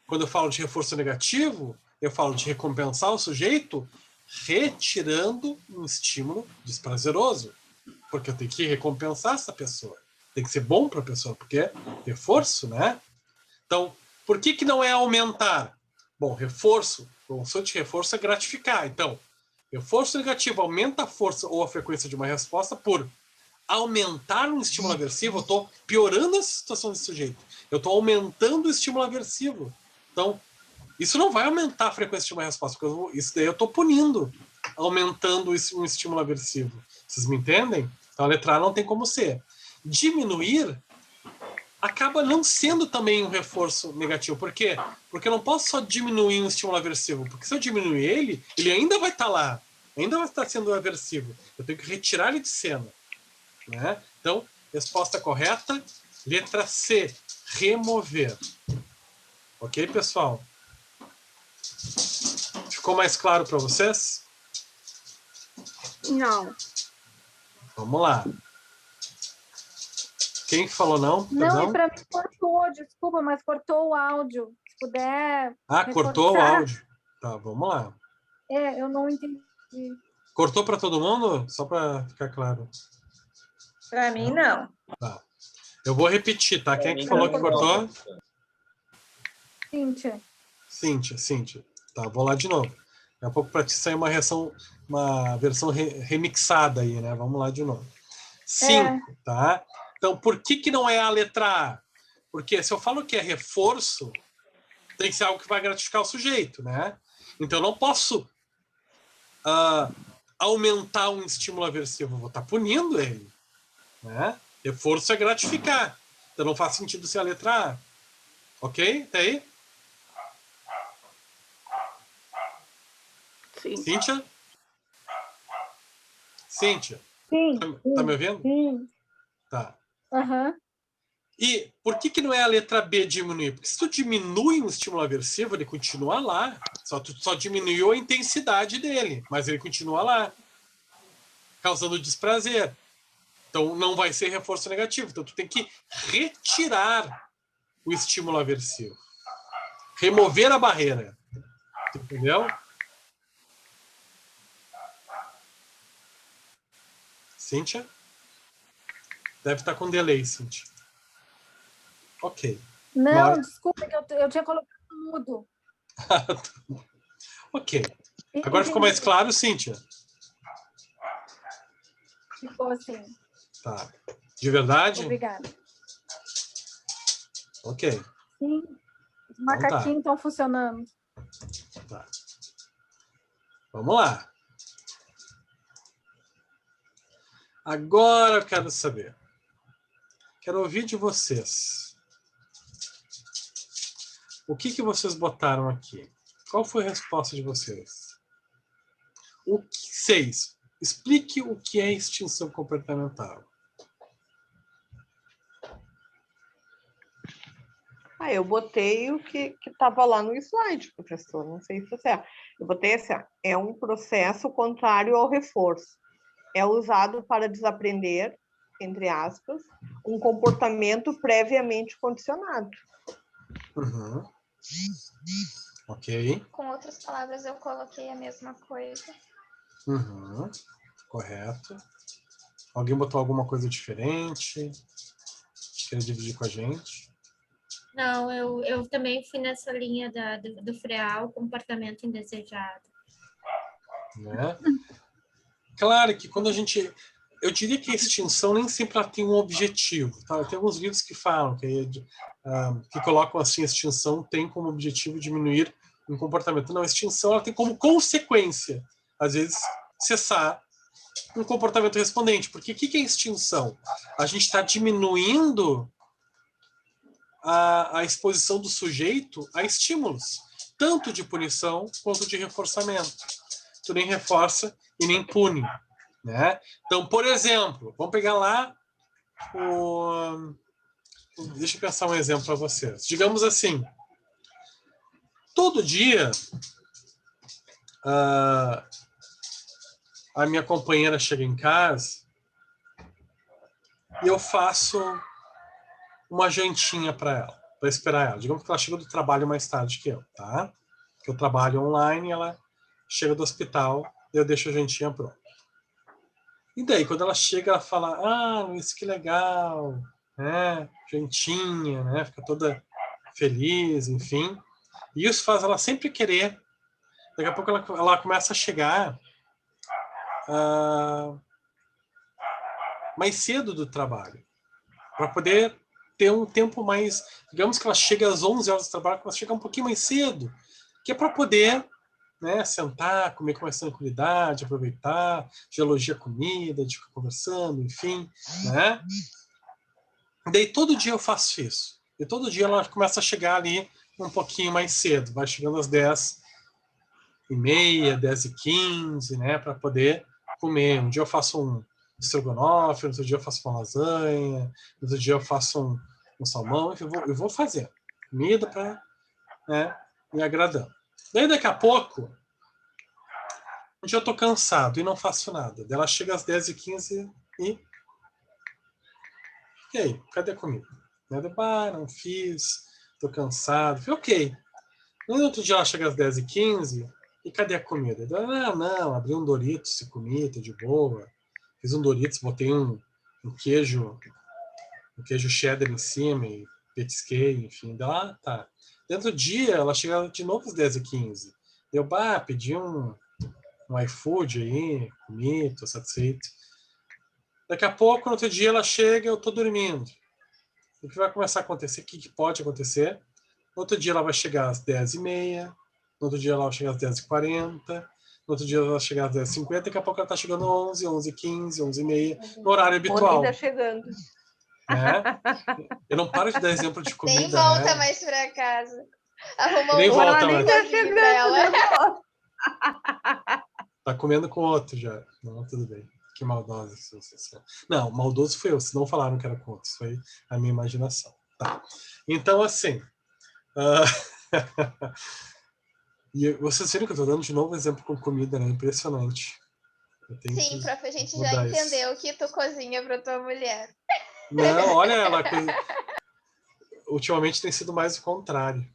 Quando eu falo de reforço negativo, eu falo de recompensar o sujeito retirando um estímulo desprazeroso. Porque eu tenho que recompensar essa pessoa. Tem que ser bom para a pessoa, porque é reforço, né? Então, por que não é aumentar? Bom, reforço, o conceito de reforço é gratificar. Então, reforço negativo aumenta a força ou a frequência de uma resposta por aumentar um estímulo aversivo. Eu estou piorando a situação desse sujeito. Eu estou aumentando o estímulo aversivo. Então, isso não vai aumentar a frequência de uma resposta, porque isso daí eu estou punindo, aumentando um estímulo aversivo. Vocês me entendem? Então, a letra A não tem como ser. Diminuir acaba não sendo também um reforço negativo. Por quê? Porque eu não posso só diminuir um estímulo aversivo, porque se eu diminuir ele ainda vai estar lá, ainda vai estar sendo aversivo. Eu tenho que retirar ele de cena. Né? Então, resposta correta, letra C, remover. Ok, pessoal? Ficou mais claro para vocês? Não. Vamos lá. Quem falou não? Não, e para mim cortou, desculpa, mas cortou o áudio. Se puder. Cortou o áudio. Tá, vamos lá. Eu não entendi. Cortou para todo mundo? Só para ficar claro. Para mim, não. Tá. Eu vou repetir, tá? Quem é que falou que cortou? Cíntia. Tá, vou lá de novo. Daqui a pouco para ti sair uma versão remixada aí, né? Vamos lá de novo. 5, tá? Então, por que não é a letra A? Porque se eu falo que é reforço, tem que ser algo que vai gratificar o sujeito, né? Então, eu não posso aumentar um estímulo aversivo. Eu vou estar punindo ele. Né? Reforço é gratificar. Então, não faz sentido ser a letra A. Ok? Tá aí? Sim. Cíntia? Cíntia? Sim. Tá me ouvindo? Sim. Tá. Aham. E por que não é a letra B diminuir? Porque se tu diminui um estímulo aversivo, ele continua lá. Tu só diminuiu a intensidade dele, mas ele continua lá, causando desprazer. Então não vai ser reforço negativo. Então tu tem que retirar o estímulo aversivo. Remover a barreira. Entendeu? Cíntia? Deve estar com delay, Cíntia. Ok. Não, desculpa, que eu tinha colocado mudo. Ok. Agora ficou mais claro, Cíntia? Ficou assim. Tá. De verdade? Obrigada. Ok. Sim. Os macaquinhos estão funcionando. Tá. Vamos lá. Agora eu quero saber. Quero ouvir de vocês. O que vocês botaram aqui? Qual foi a resposta de vocês? 6. Explique o que é extinção comportamental. Eu botei o que estava lá no slide, professor. Não sei se você é. Eu botei assim, é um processo contrário ao reforço. É usado para desaprender, entre aspas, um comportamento previamente condicionado. Uhum. Ok. Com outras palavras, eu coloquei a mesma coisa. Uhum. Correto. Alguém botou alguma coisa diferente? Quer dividir com a gente? Não, eu também fui nessa linha do FREAL, comportamento indesejado. Né? Claro que quando a gente... Eu diria que a extinção nem sempre ela tem um objetivo. Tá? Tem alguns livros que falam, que colocam assim, a extinção tem como objetivo diminuir um comportamento. Não, a extinção ela tem como consequência, às vezes, cessar um comportamento respondente. Porque o que é extinção? A gente está diminuindo a exposição do sujeito a estímulos, tanto de punição quanto de reforçamento. Tu nem reforça e nem pune. Né? Então, por exemplo, vamos pegar lá deixa eu pensar um exemplo para vocês. Digamos assim, todo dia a minha companheira chega em casa e eu faço uma jantinha para ela, para esperar ela. Digamos que ela chega do trabalho mais tarde que eu, tá? Que eu trabalho online, ela chega do hospital e eu deixo a jantinha pronta. E daí, quando ela chega, ela fala, Luiz, que legal, né? Jantinha, né? Fica toda feliz, enfim. E isso faz ela sempre querer. Daqui a pouco ela começa a chegar mais cedo do trabalho, para poder ter um tempo mais... Digamos que ela chega às 11 horas do trabalho, ela chega um pouquinho mais cedo, que é para poder... Né, sentar, comer com mais tranquilidade, aproveitar, de elogiar a comida, de ficar conversando, enfim, né? Daí todo dia eu faço isso. E todo dia ela começa a chegar ali um pouquinho mais cedo, vai chegando às 10h30, 10h15, né, para poder comer. Um dia eu faço um estrogonofe, outro dia eu faço uma lasanha, outro dia eu faço um salmão, eu vou fazer comida para, né, me agradando. Daí daqui a pouco, um dia eu tô cansado e não faço nada. Daí ela chega às 10h15 e aí, cadê a comida? Não fiz, tô cansado. Falei, ok. No outro dia ela chega às 10h15 e cadê a comida? Daí, não, abri um Doritos e comi, tô de boa. Fiz um Doritos, botei um queijo cheddar em cima e petisquei, enfim. Daí, tá. Dentro do dia, ela chega de novo às 10h15. Eu, pedi um iFood aí, comi, tô satisfeito. Daqui a pouco, no outro dia, ela chega, eu tô dormindo. O que vai começar a acontecer? O que pode acontecer? No outro dia, ela vai chegar às 10h30, no outro dia ela vai chegar às 10h40, no outro dia ela vai chegar às 10h50, daqui a pouco ela está chegando às 11, 11h15, 11h30, no horário habitual. Comida chegando. Né? Eu não paro de dar exemplo de comida. Nem volta né? mais para casa. Arruma Nem um volta cozinho mais. pra ela. Tá comendo com outro já. Não, tudo bem. Que maldosa que vocês são. Não, maldoso foi eu. Se não falaram que era com outro. Isso foi a minha imaginação. Tá. Então, assim... e vocês viram que eu tô dando de novo exemplo com comida, né? Impressionante. Sim, prof, a gente já entendeu que tu cozinha pra tua mulher. Não, olha ela. Ultimamente tem sido mais o contrário.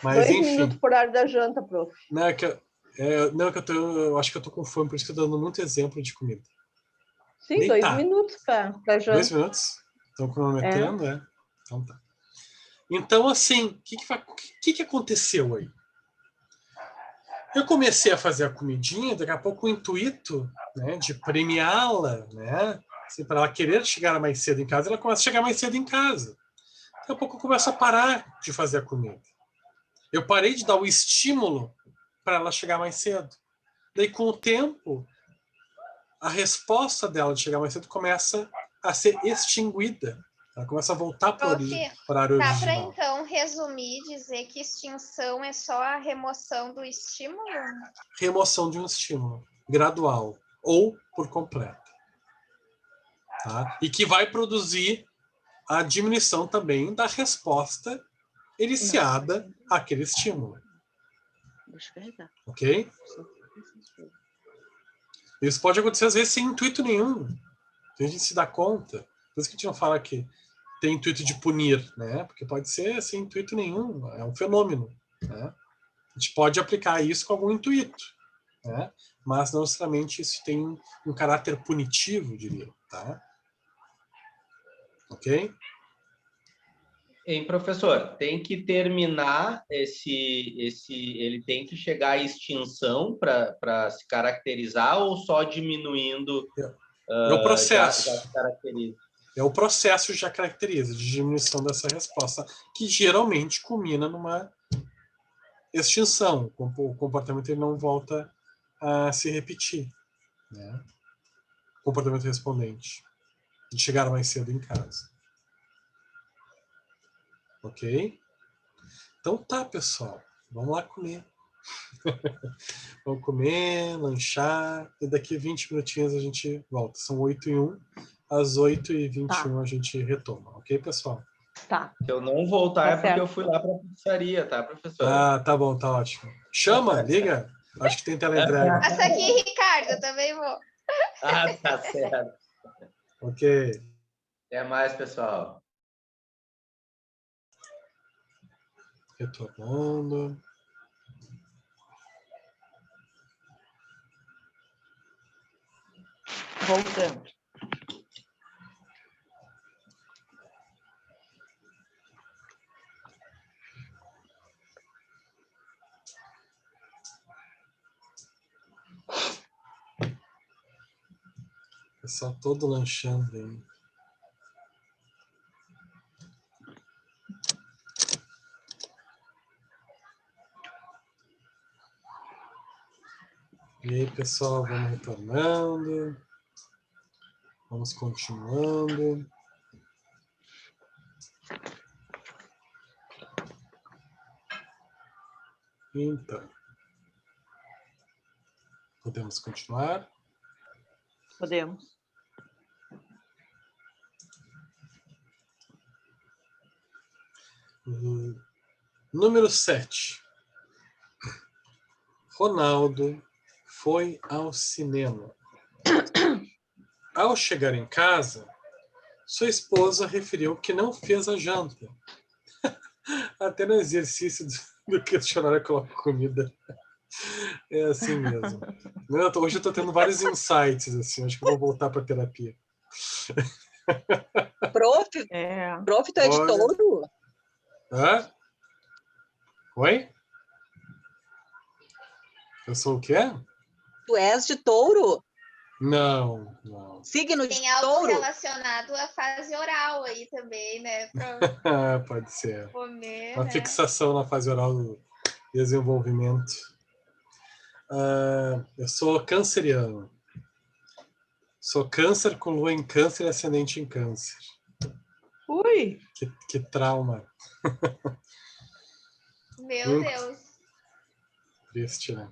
Mas, 2 enfim. minutos por hora da janta, prof. Não, é que eu acho que eu tô com fome, por isso que eu tô dando muito exemplo de comida. Sim, Nem 2 tá. minutos pra janta. 2 minutos? Estão cronometrando, é? Então tá. Então, assim, o que aconteceu aí? Eu comecei a fazer a comidinha, daqui a pouco o intuito, né, de premiá-la, né, assim, para ela querer chegar mais cedo em casa, ela começa a chegar mais cedo em casa. Daqui a pouco eu começo a parar de fazer a comida. Eu parei de dar o estímulo para ela chegar mais cedo. Daí, com o tempo, a resposta dela de chegar mais cedo começa a ser extinguida. Ela começa a voltar para o horário original. Dá para, então, resumir, dizer que extinção é só a remoção do estímulo? Remoção de um estímulo, gradual ou por completo. Tá? E que vai produzir a diminuição também da resposta iniciada àquele estímulo. Ok? Isso pode acontecer às vezes sem intuito nenhum. A gente se dá conta. Por isso que a gente não fala que tem intuito de punir, né? Porque pode ser sem intuito nenhum. É um fenômeno. Né? A gente pode aplicar isso com algum intuito, né? Mas não necessariamente isso tem um caráter punitivo, diria. Tá? Ok? Hein, professor, tem que terminar ele tem que chegar à extinção para se caracterizar ou só diminuindo é o processo. Já se caracteriza? É o processo que já caracteriza de diminuição dessa resposta, que geralmente culmina numa extinção. O comportamento ele não volta a se repetir. Né? Comportamento respondente. De chegar mais cedo em casa. Ok? Então tá, pessoal. Vamos lá comer. Vamos comer, lanchar. E daqui 20 minutinhos a gente volta. São 8h01. Às 8h21 a gente retoma. Ok, pessoal? Tá. Se eu não voltar é porque eu fui lá para a pizzaria, tá, professor? Ah, tá bom, tá ótimo. Chama, liga. Acho que tem teleentrega. Passa aqui, Ricardo, eu também vou. Ah, tá certo. Ok. Até mais, pessoal. Retornando. Voltando. Pessoal todo lanchando aí. E aí, pessoal, vamos retornando. Vamos continuando. Então. Podemos continuar? Podemos. Número 7. Ronaldo foi ao cinema. Ao chegar em casa, sua esposa referiu que não fez a janta. Até no exercício do questionário coloca comida. É assim mesmo. Hoje eu estou tendo vários insights, assim. Acho que eu vou voltar para terapia. Prof, tu é de touro? Hã? Oi? Eu sou o quê? Tu és de touro? Não, não. Signo de Tem algo touro? relacionado à fase oral aí também, né? Pode ser. Comer, Uma né? fixação na fase oral desenvolvimento. Eu sou canceriano. Sou câncer com lua em câncer e ascendente em câncer. Ui! Que trauma. Meu Deus. Triste, né?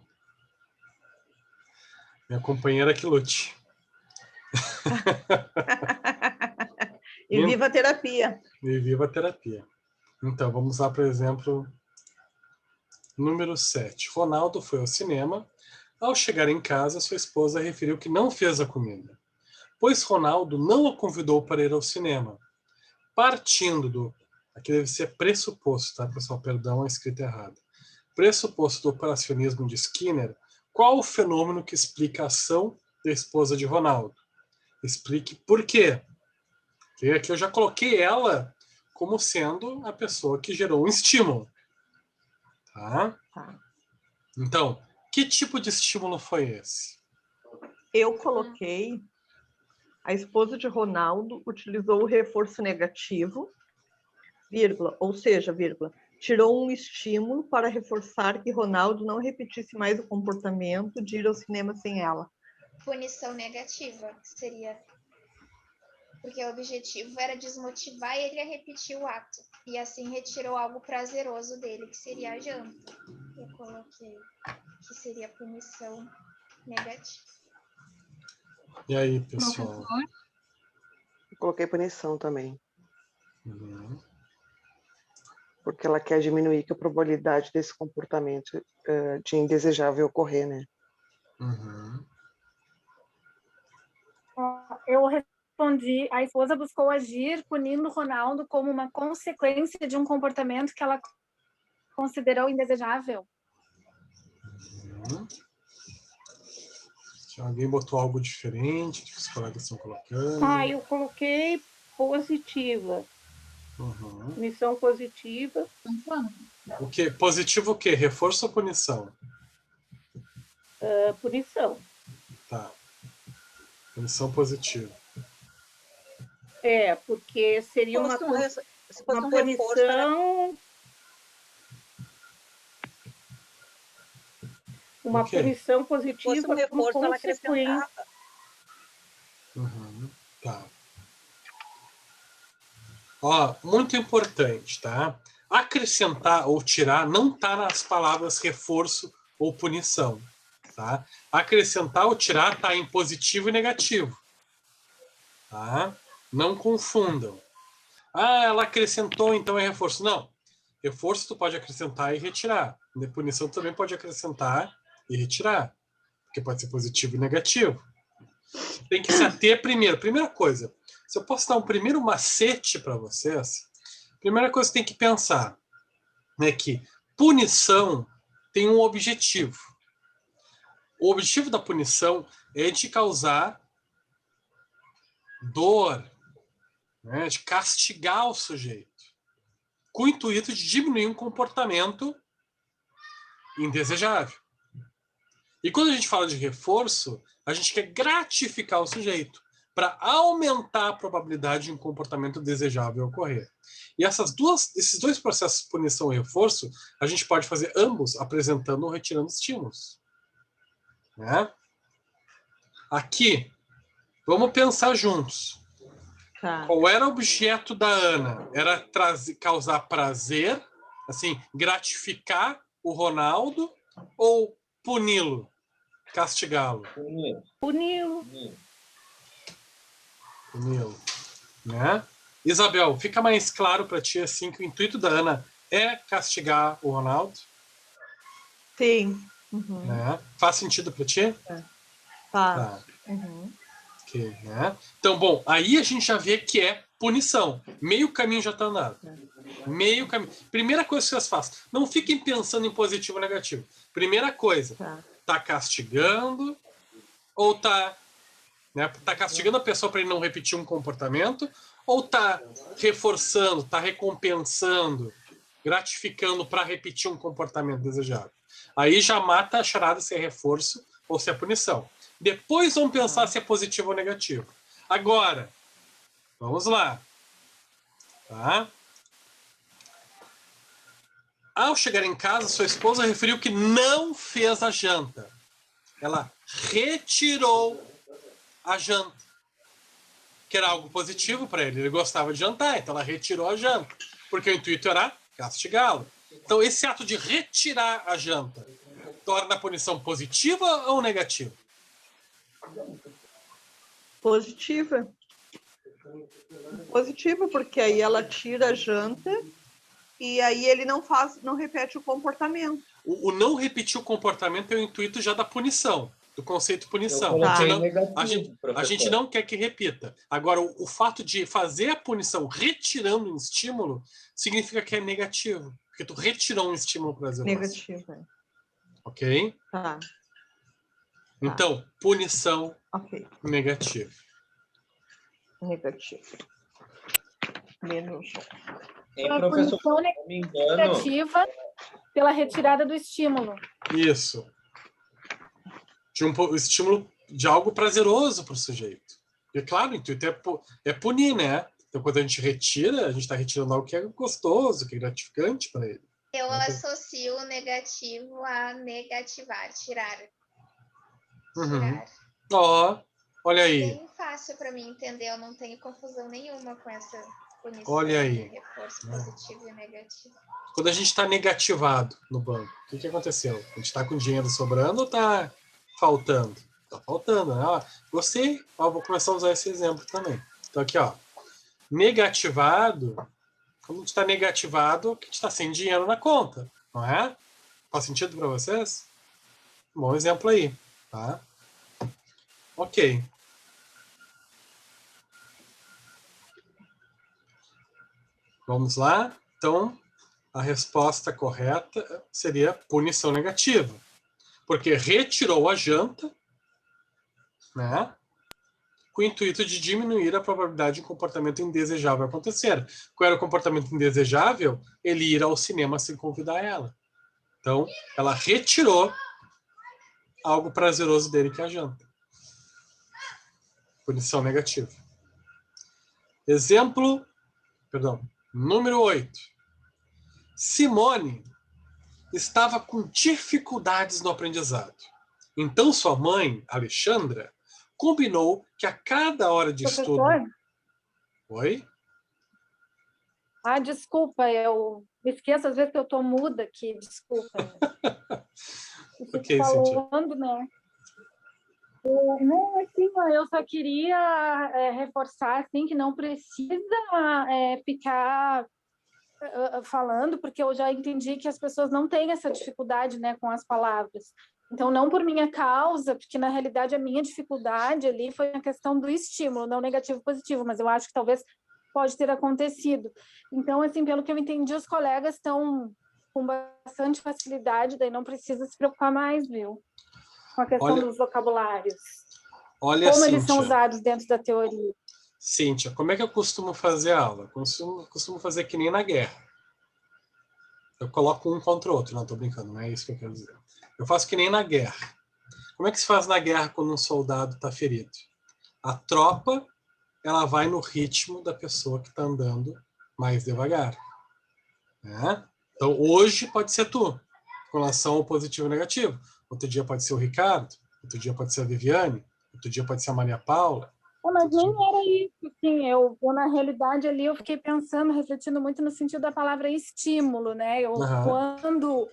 Minha companheira que lute. E viva a terapia. E viva a terapia. Então, vamos lá, por exemplo, número 7. Ronaldo foi ao cinema. Ao chegar em casa, sua esposa referiu que não fez a comida, pois Ronaldo não a convidou para ir ao cinema. Partindo do... Aqui deve ser pressuposto, tá, pessoal? Perdão, a escrita errada. Pressuposto do operacionismo de Skinner, qual o fenômeno que explica a ação da esposa de Ronaldo? Explique por quê. Porque aqui eu já coloquei ela como sendo a pessoa que gerou um estímulo. Tá? Então, que tipo de estímulo foi esse? Eu coloquei... A esposa de Ronaldo utilizou o reforço negativo, vírgula, ou seja, vírgula, tirou um estímulo para reforçar que Ronaldo não repetisse mais o comportamento de ir ao cinema sem ela. Punição negativa seria. Porque o objetivo era desmotivar ele a repetir o ato. E assim retirou algo prazeroso dele, que seria a janta. Eu coloquei que seria punição negativa. E aí, pessoal? Eu coloquei punição também. Uhum. Porque ela quer diminuir a probabilidade desse comportamento de indesejável ocorrer, né? Uhum. Eu respondi, a esposa buscou agir punindo Ronaldo como uma consequência de um comportamento que ela considerou indesejável. Uhum. Se alguém botou algo diferente que os colegas estão colocando. Eu coloquei positiva. Uhum. Punição positiva. O que? Positivo o quê? Reforço ou punição? Punição. Tá. Punição positiva. Porque seria uma punição... Uma punição positiva como consequência. Uhum. Tá. Ó, muito importante, tá? Acrescentar ou tirar não tá nas palavras reforço ou punição, tá? Acrescentar ou tirar tá em positivo e negativo, tá? Não confundam. Ela acrescentou, então é reforço. Não. Reforço tu pode acrescentar e retirar. Punição tu também pode acrescentar e retirar, porque pode ser positivo e negativo. Tem que se ater primeiro. Primeira coisa, se eu posso dar um primeiro macete para vocês, primeira coisa que tem que pensar, né, que punição tem um objetivo. O objetivo da punição é de causar dor, né, de castigar o sujeito, com o intuito de diminuir um comportamento indesejável. E quando a gente fala de reforço, a gente quer gratificar o sujeito para aumentar a probabilidade de um comportamento desejável ocorrer. E esses dois processos, punição e reforço, a gente pode fazer ambos apresentando ou retirando estímulos. Né? Aqui, vamos pensar juntos. Tá. Qual era o objeto da Ana? Era causar prazer, assim, gratificar o Ronaldo ou puni-lo, castigá-lo? Puni-lo. Puni-lo, né? Isabel, fica mais claro para ti assim que o intuito da Ana é castigar o Ronaldo? Sim. Uhum. Né? Faz sentido para ti? Tá. Uhum. Okay, né? Então, bom, aí a gente já vê que é punição. Meio caminho já está andado. Meio caminho. Primeira coisa que vocês fazem, não fiquem pensando em positivo ou negativo. Primeira coisa, tá castigando ou tá castigando a pessoa para ele não repetir um comportamento ou tá reforçando, tá recompensando, gratificando para repetir um comportamento desejado. Aí já mata a charada se é reforço ou se é punição. Depois vamos pensar se é positivo ou negativo. Agora, vamos lá. Tá? Ao chegar em casa, sua esposa referiu que não fez a janta. Ela retirou a janta, que era algo positivo para ele. Ele gostava de jantar, então ela retirou a janta, porque o intuito era castigá-lo. Então, esse ato de retirar a janta torna a punição positiva ou negativa? Positiva. Positiva, porque aí ela tira a janta e aí ele não repete o comportamento. O não repetir o comportamento é o intuito já da punição, do conceito punição. A gente não quer que repita. Agora, o fato de fazer a punição retirando um estímulo significa que é negativo, porque tu retirou um estímulo prazeroso. Negativo, é. Ok? Tá. Então, punição negativa. Negativo. Menos. Professor, punição negativa pela retirada do estímulo. Isso. De um estímulo de algo prazeroso para o sujeito. E claro, o intuito é punir, né? Então, quando a gente retira, a gente está retirando algo que é gostoso, que é gratificante para ele. Eu associo o negativo a negativar, tirar. Uhum. Olha aí. Bem fácil para mim entender, eu não tenho confusão nenhuma com essa punição. Olha aí. Reforço positivo e negativo. Quando a gente está negativado no banco, o que aconteceu? A gente está com dinheiro sobrando ou está faltando? Está faltando, né? Gostei. Vou começar a usar esse exemplo também. Então aqui, negativado. Quando a gente está negativado, a gente está sem dinheiro na conta, não é? Faz sentido para vocês? Bom exemplo aí, tá? Ok. Vamos lá. Então, a resposta correta seria punição negativa. Porque retirou a janta, né? Com o intuito de diminuir a probabilidade de um comportamento indesejável acontecer. Qual era o comportamento indesejável? Ele ir ao cinema sem convidar ela. Então, ela retirou algo prazeroso dele, que é a janta. Punição negativa. Número 8. Simone estava com dificuldades no aprendizado. Então, sua mãe, Alexandra, combinou que a cada hora de estudo... Oi? Desculpa, eu esqueço às vezes que eu estou muda aqui, desculpa. Ok, falando, né? Não, assim, eu só queria reforçar assim, que não precisa ficar falando, porque eu já entendi que as pessoas não têm essa dificuldade, né, com as palavras. Então, não por minha causa, porque na realidade a minha dificuldade ali foi a questão do estímulo, não negativo positivo, mas eu acho que talvez pode ter acontecido. Então, assim, pelo que eu entendi, os colegas estão com bastante facilidade, daí não precisa se preocupar mais, viu? Com a questão dos vocabulários. Como eles são usados dentro da teoria. Cíntia, como é que eu costumo fazer a aula? Costumo fazer que nem na guerra. Eu coloco um contra o outro. Não, estou brincando, não é isso que eu quero dizer. Eu faço que nem na guerra. Como é que se faz na guerra quando um soldado está ferido? A tropa, ela vai no ritmo da pessoa que está andando mais devagar. Né? Então, hoje pode ser tu, com relação ao positivo e negativo. Outro dia pode ser o Ricardo, outro dia pode ser a Viviane, outro dia pode ser a Maria Paula. Mas nem era isso, sim. Eu, na realidade, ali eu fiquei pensando, refletindo muito no sentido da palavra estímulo, né? Quando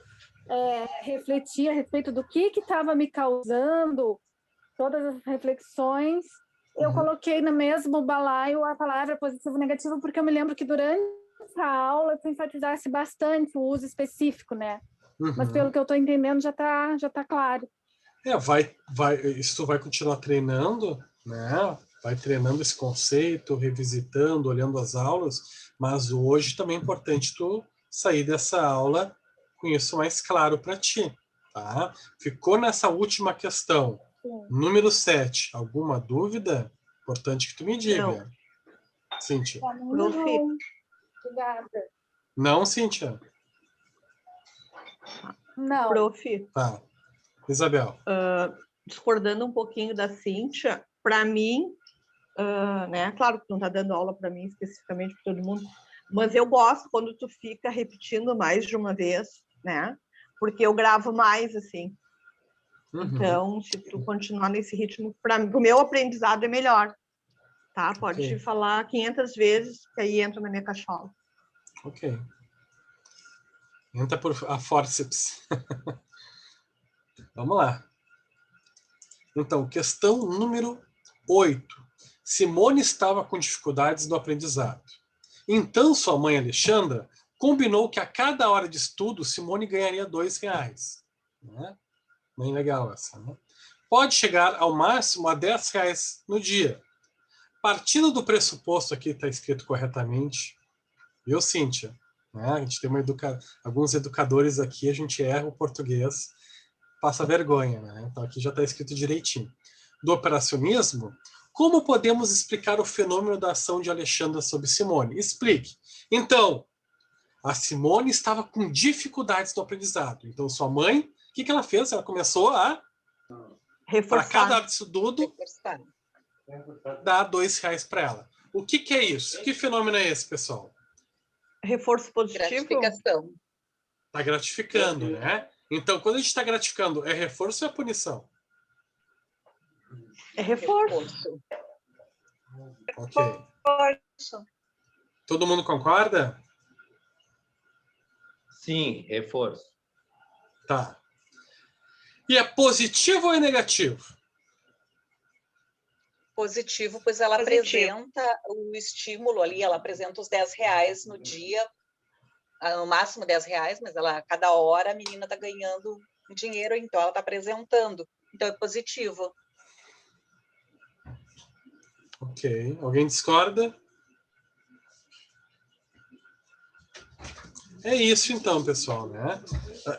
refleti a respeito do que estava me causando todas as reflexões, eu coloquei no mesmo balaio a palavra positivo e negativo, porque eu me lembro que durante a aula eu enfatizasse bastante o uso específico, né? Mas pelo que eu estou entendendo já tá claro. Isso vai continuar treinando, né? Vai treinando esse conceito, revisitando, olhando as aulas, mas hoje também é importante tu sair dessa aula com isso mais claro para ti, tá? Ficou nessa última questão, número 7, alguma dúvida? Importante que tu me diga. Não. Cíntia. Não. Obrigada. Não, Cíntia? Não. Prof. Tá. Isabel. Discordando um pouquinho da Cíntia, para mim, né? Claro que não está dando aula para mim especificamente para todo mundo, Mas eu gosto quando tu fica repetindo mais de uma vez, né? Porque eu gravo mais, assim. Então, se tu continuar nesse ritmo, para o meu aprendizado é melhor. Tá? Pode falar 500 vezes, que aí entra na minha cachola. Ok. Entra por a forceps. Vamos lá. Então, questão número 8. Simone estava com dificuldades no aprendizado. Então, sua mãe, Alexandra, combinou que a cada hora de estudo, Simone ganharia R$2. Né? Bem legal essa, né? Pode chegar ao máximo a R$10 no dia. Partindo do pressuposto aqui, está escrito corretamente, viu, Cíntia? Né? A gente tem alguns educadores aqui, a gente erra o português, passa vergonha, né? Então aqui já está escrito direitinho. Do operacionismo, como podemos explicar o fenômeno da ação de Alexandra sobre Simone? Explique. Então, a Simone estava com dificuldades no aprendizado. Então, sua mãe, o que ela fez? Ela começou a reforçar. Para cada hora de estudo, dar R$2 para ela. O que é isso? Que fenômeno é esse, pessoal? Reforço positivo? Gratificação. Está gratificando, né? Então, quando a gente está gratificando, é reforço ou é punição? É reforço. Ok. Todo mundo concorda? Sim, reforço. Tá. E é positivo ou é negativo? Positivo, pois ela apresenta o estímulo ali, ela apresenta os R$10 no dia, no máximo R$10, mas cada hora a menina está ganhando dinheiro, então ela está apresentando. Então é positivo. Ok. Alguém discorda? É isso então, pessoal, né?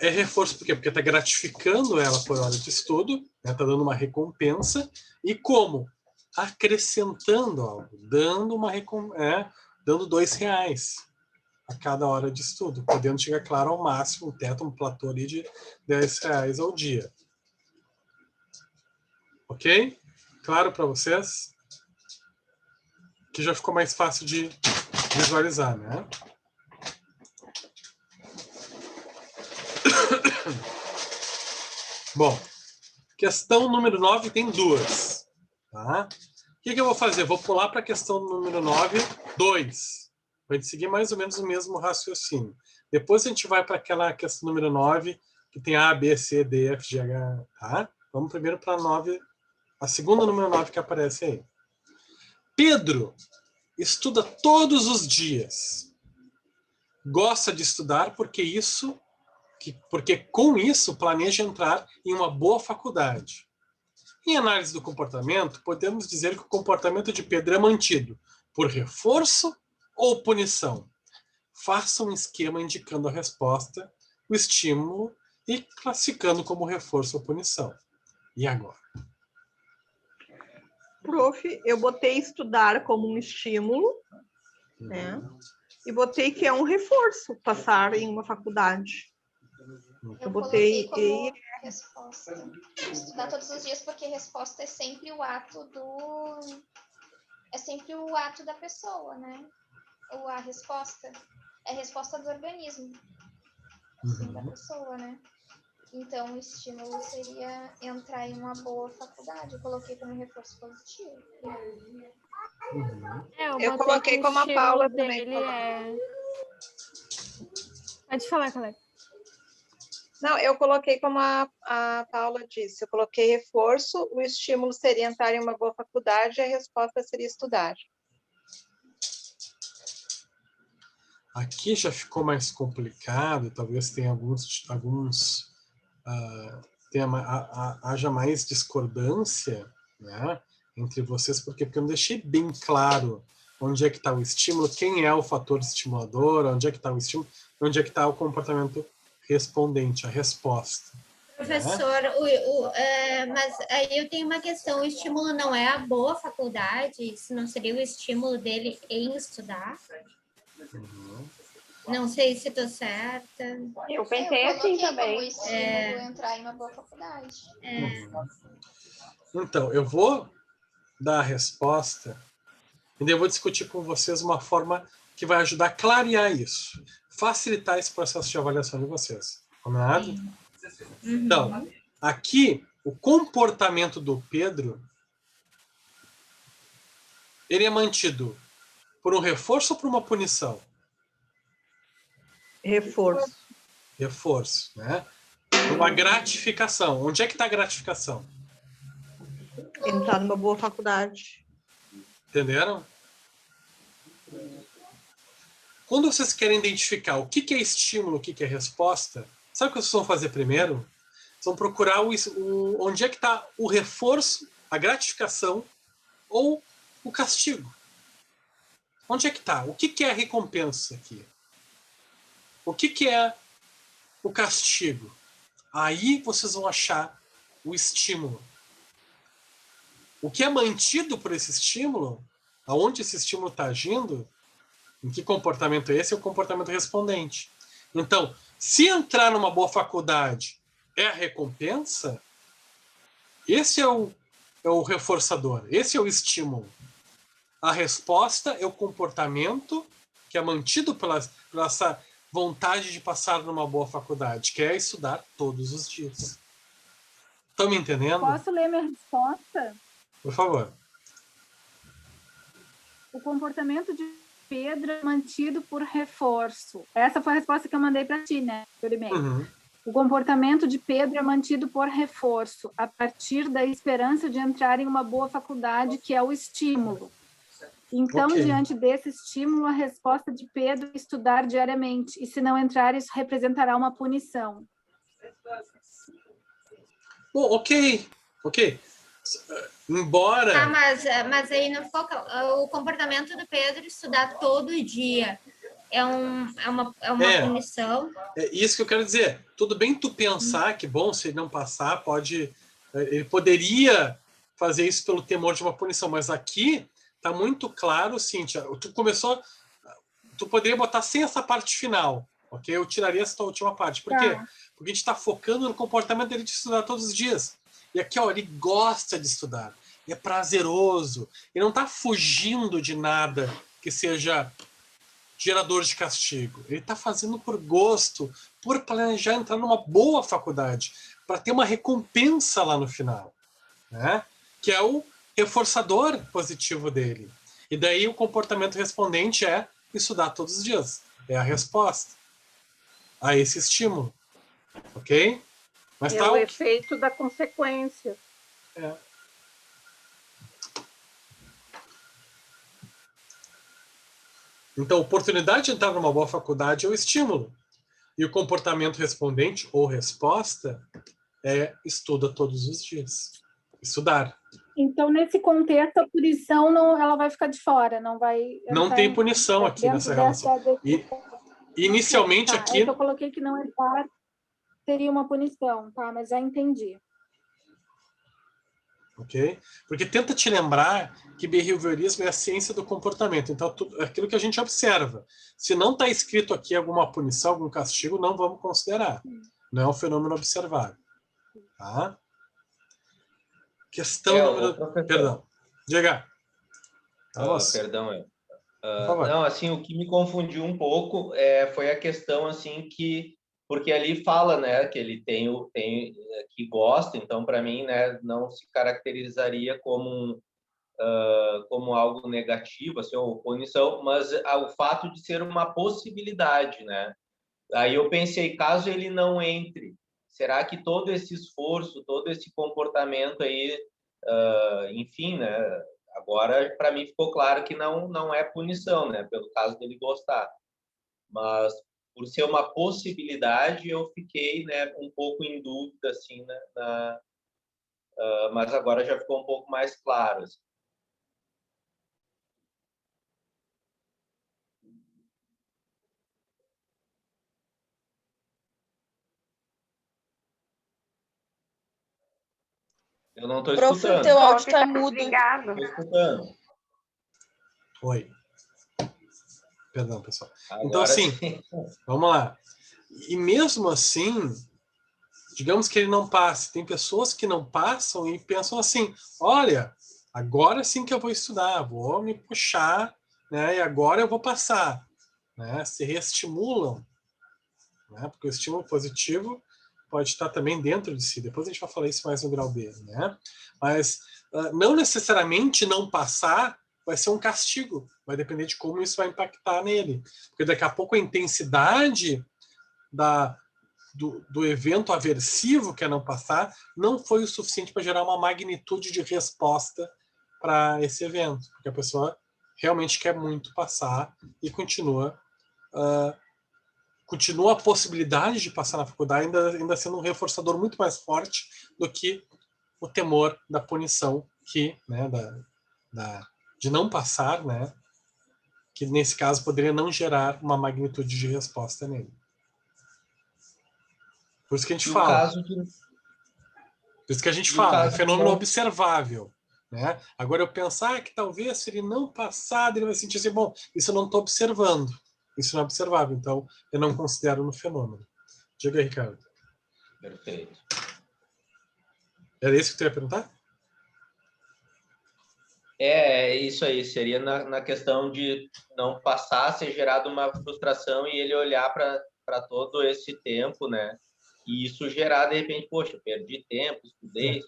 É reforço por quê? Porque está gratificando ela por hora de estudo, né? Tá dando uma recompensa. E como? Acrescentando algo, dando dando R$2 a cada hora de estudo, podendo chegar, claro, ao máximo, um teto, um platô ali de R$10 ao dia. Ok? Claro para vocês? Que já ficou mais fácil de visualizar, né? Bom, questão número 9 tem duas. Tá? O que eu vou fazer? Vou pular para a questão número 9, 2. Para a gente seguir mais ou menos o mesmo raciocínio. Depois a gente vai para aquela questão número 9, que tem A, B, C, D, F, G, H. Tá? Vamos primeiro para a 9, a segunda número 9 que aparece aí. Pedro estuda todos os dias. Gosta de estudar porque com isso planeja entrar em uma boa faculdade. Em análise do comportamento, podemos dizer que o comportamento de Pedro é mantido por reforço ou punição. Faça um esquema indicando a resposta, o estímulo e classificando como reforço ou punição. E agora? Prof, eu botei estudar como um estímulo, né? E botei que é um reforço passar em uma faculdade. Eu botei como resposta. Estudar todos os dias, porque resposta é sempre o ato da pessoa, né? Ou a resposta. É a resposta do organismo. Da pessoa, né? Então, o estímulo seria entrar em uma boa faculdade. Eu coloquei como reforço positivo. Eu coloquei como a Paula também. Pode falar, colega. Não, eu coloquei como a Paula disse. Eu coloquei reforço, o estímulo seria entrar em uma boa faculdade e a resposta seria estudar. Aqui já ficou mais complicado, talvez tenha haja mais discordância, né, entre vocês, porque eu não deixei bem claro onde é que está o estímulo, quem é o fator estimulador, onde é que está o estímulo, onde é que está o comportamento respondente, a resposta. Professor, mas aí eu tenho uma questão, o estímulo não é a boa faculdade? Isso não seria o estímulo dele em estudar? Não sei se estou certa. Eu pensei assim também. Como estímulo entrar em uma boa faculdade. Então, eu vou dar a resposta e daí eu vou discutir com vocês uma forma que vai ajudar a clarear isso, facilitar esse processo de avaliação de vocês. Combinado? Então, aqui, o comportamento do Pedro, ele é mantido por um reforço ou por uma punição? Reforço. Reforço, né? Uma gratificação. Onde é que está a gratificação? Entrar numa boa faculdade. Entenderam? Quando vocês querem identificar o que é estímulo, o que é resposta, sabe o que vocês vão fazer primeiro? Vocês vão procurar onde é que está o reforço, a gratificação ou o castigo. Onde é que está? O que é a recompensa aqui? O que é o castigo? Aí vocês vão achar o estímulo. O que é mantido por esse estímulo, aonde esse estímulo está agindo, em que comportamento é esse? É o comportamento respondente. Então, se entrar numa boa faculdade é a recompensa, esse é o reforçador, esse é o estímulo. A resposta é o comportamento que é mantido pela essa vontade de passar numa boa faculdade, que é estudar todos os dias. Estão me entendendo? Posso ler minha resposta? Por favor. O comportamento de Pedro é mantido por reforço. Essa foi a resposta que eu mandei para ti, né? Por e-mail. Uhum. O comportamento de Pedro é mantido por reforço, a partir da esperança de entrar em uma boa faculdade, que é o estímulo. Então, Ok. diante desse estímulo, a resposta de Pedro é estudar diariamente, e se não entrar, isso representará uma punição. Bom, ok. Embora... Mas aí não foca o comportamento do Pedro estudar todo dia. É uma punição. É isso que eu quero dizer. Tudo bem tu pensar que, bom, se ele não passar, ele poderia fazer isso pelo temor de uma punição, mas aqui está muito claro, Cíntia, tu poderia botar sem essa parte final, ok? Eu tiraria essa última parte. Por quê? Porque a gente está focando no comportamento dele de estudar todos os dias. E aqui, ó, ele gosta de estudar, é prazeroso, ele não está fugindo de nada que seja gerador de castigo. Ele está fazendo por gosto, por planejar entrar numa boa faculdade, para ter uma recompensa lá no final, né? Que é o reforçador positivo dele. E daí o comportamento respondente é estudar todos os dias. É a resposta a esse estímulo. Ok? Mas é o efeito da consequência. É. Então, a oportunidade de entrar numa boa faculdade é o estímulo. E o comportamento respondente ou resposta é estuda todos os dias. Estudar. Então, nesse contexto, a punição ela vai ficar de fora, não vai... Não tem punição aqui nessa relação. Inicialmente aqui... Eu coloquei que não entrar seria uma punição, tá? Mas já entendi. Ok? Porque tenta te lembrar que behaviorismo é a ciência do comportamento. Então, aquilo que a gente observa. Se não está escrito aqui alguma punição, algum castigo, não vamos considerar. Não é um fenômeno observado. Tá? Questão número... Perdão. Diga. Perdão. Não, assim, o que me confundiu um pouco foi a questão, assim, que... Porque ali fala, né, que ele tem que gosta, então, para mim, né, não se caracterizaria como algo negativo, assim, ou punição, mas o fato de ser uma possibilidade, né? Aí eu pensei, caso ele não entre, será que todo esse esforço, todo esse comportamento aí, enfim, né? Agora, para mim, ficou claro que não é punição, né? Pelo caso dele gostar. Mas, por ser uma possibilidade, eu fiquei, né, um pouco em dúvida, assim, né, mas agora já ficou um pouco mais claro. Assim. Eu não estou escutando. Prof, teu áudio está mudo. Obrigado. Estou escutando. Oi. Perdão, pessoal. Agora então, assim, sim. Vamos lá. E mesmo assim, digamos que ele não passe. Tem pessoas que não passam e pensam assim, olha, agora sim que eu vou estudar, vou me puxar, né? E agora eu vou passar. né, se reestimulam, né, porque o estímulo positivo pode estar também dentro de si. Depois a gente vai falar isso mais no grau B, né? Mas não necessariamente não passar vai ser um castigo, vai depender de como isso vai impactar nele. Porque daqui a pouco a intensidade do evento aversivo, que é não passar, não foi o suficiente para gerar uma magnitude de resposta para esse evento, porque a pessoa realmente quer muito passar e continua a possibilidade de passar na faculdade ainda sendo um reforçador muito mais forte do que o temor da punição, né, de não passar, né, que nesse caso poderia não gerar uma magnitude de resposta nele. Por isso que a gente fala. Por isso que a gente fala, é fenômeno observável. Né? Agora eu pensar que talvez se ele não passar, ele vai sentir assim, bom, isso eu não estou observando. Isso não é observável, então eu não considero no fenômeno. Diga, Ricardo. Perfeito. Era isso que tu ia perguntar? É isso aí. Seria na questão de não passar, ser gerado uma frustração e ele olhar para todo esse tempo, né? E isso gerar, de repente, poxa, perdi tempo, estudei.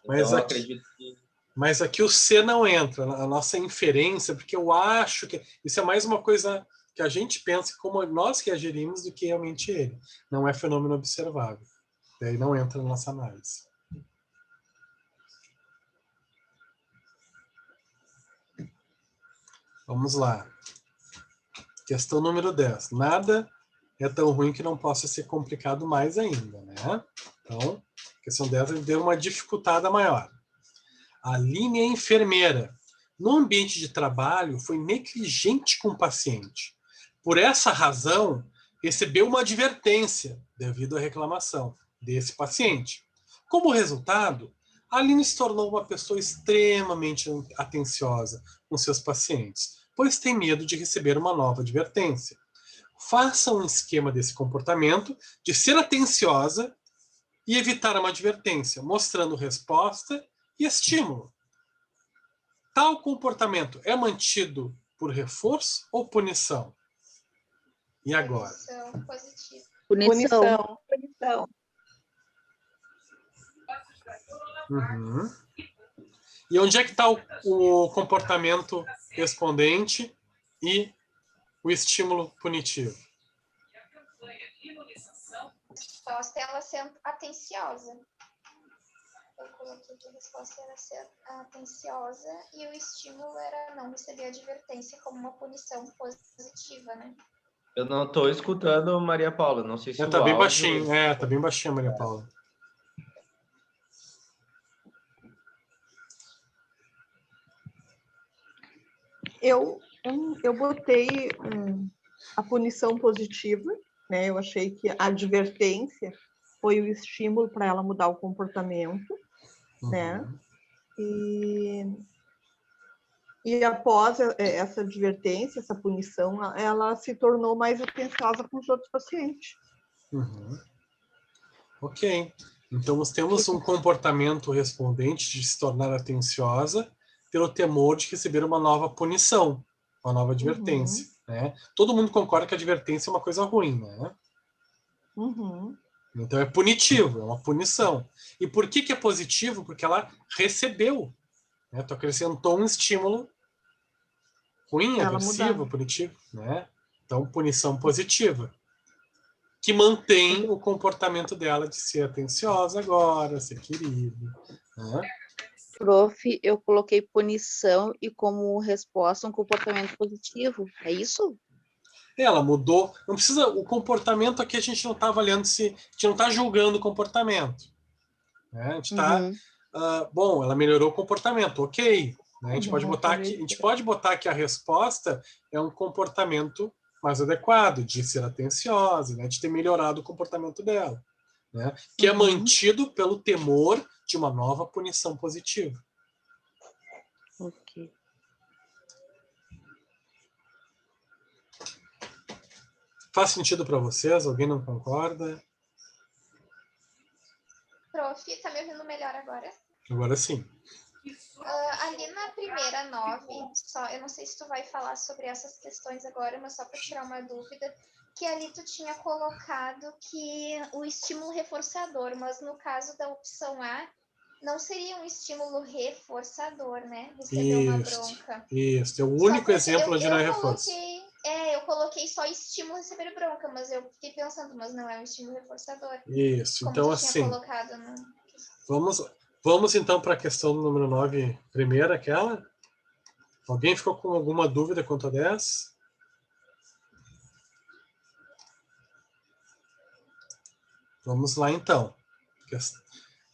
Então, eu acredito que... Mas aqui o C não entra, a nossa inferência, porque eu acho que isso é mais uma coisa que a gente pensa como nós reagiríamos do que realmente ele. Não é fenômeno observável. Daí não entra na nossa análise. Vamos lá. Questão número 10. Nada é tão ruim que não possa ser complicado mais ainda, né? Então, questão 10 deu uma dificultada maior. A Aline é enfermeira. No ambiente de trabalho, foi negligente com o paciente. Por essa razão, recebeu uma advertência devido à reclamação desse paciente. Como resultado, a Aline se tornou uma pessoa extremamente atenciosa com seus pacientes, pois tem medo de receber uma nova advertência. Faça um esquema desse comportamento de ser atenciosa e evitar uma advertência, mostrando resposta e estímulo. Tal comportamento é mantido por reforço ou punição? E agora? Punição positiva. Punição. Uhum. E onde é que está o comportamento respondente e o estímulo punitivo? A resposta é ela sendo atenciosa. Eu coloquei que a resposta era ser atenciosa e o estímulo era não receber advertência como uma punição positiva, né? Eu não estou escutando, Maria Paula. Não sei se Tá bem baixinho. Tá bem baixinho, Maria Paula. Eu botei a punição positiva, né? Eu achei que a advertência foi o estímulo para ela mudar o comportamento, né? E após essa advertência, essa punição, ela se tornou mais atenciosa com os outros pacientes. Uhum. Ok. Então, nós temos um comportamento respondente de se tornar atenciosa pelo temor de receber uma nova punição, uma nova advertência. Né? Todo mundo concorda que a advertência é uma coisa ruim, né? Então, é punitivo, é uma punição. E por que é positivo? Porque ela recebeu. Né? Tu acrescentou um estímulo ruim, aversivo, punitivo. Né? Então, punição positiva. Que mantém o comportamento dela de ser atenciosa agora, ser querido. Né? Prof, eu coloquei punição e como resposta um comportamento positivo. É isso? Ela mudou. Não precisa. O comportamento aqui a gente não está avaliando se. A gente não está julgando o comportamento. Né? A gente está. Bom, ela melhorou o comportamento, ok. Né? A gente pode botar que a resposta é um comportamento mais adequado, de ser atenciosa, né? De ter melhorado o comportamento dela. Né? Que é mantido pelo temor de uma nova punição positiva. Ok. Faz sentido para vocês? Alguém não concorda? Prof, tá me ouvindo melhor agora? Agora sim. Ali na primeira 9, só, eu não sei se tu vai falar sobre essas questões agora, mas só para tirar uma dúvida, que ali tu tinha colocado que o estímulo reforçador, mas no caso da opção A, não seria um estímulo reforçador, né? Receber uma bronca. Isso, é o único exemplo onde não é reforço. Eu coloquei só estímulo receber bronca, mas eu fiquei pensando, mas não é um estímulo reforçador. Isso, como então tu assim, tinha colocado no... vamos então para a questão número 9, primeira, aquela. Alguém ficou com alguma dúvida quanto a 10? Vamos lá então.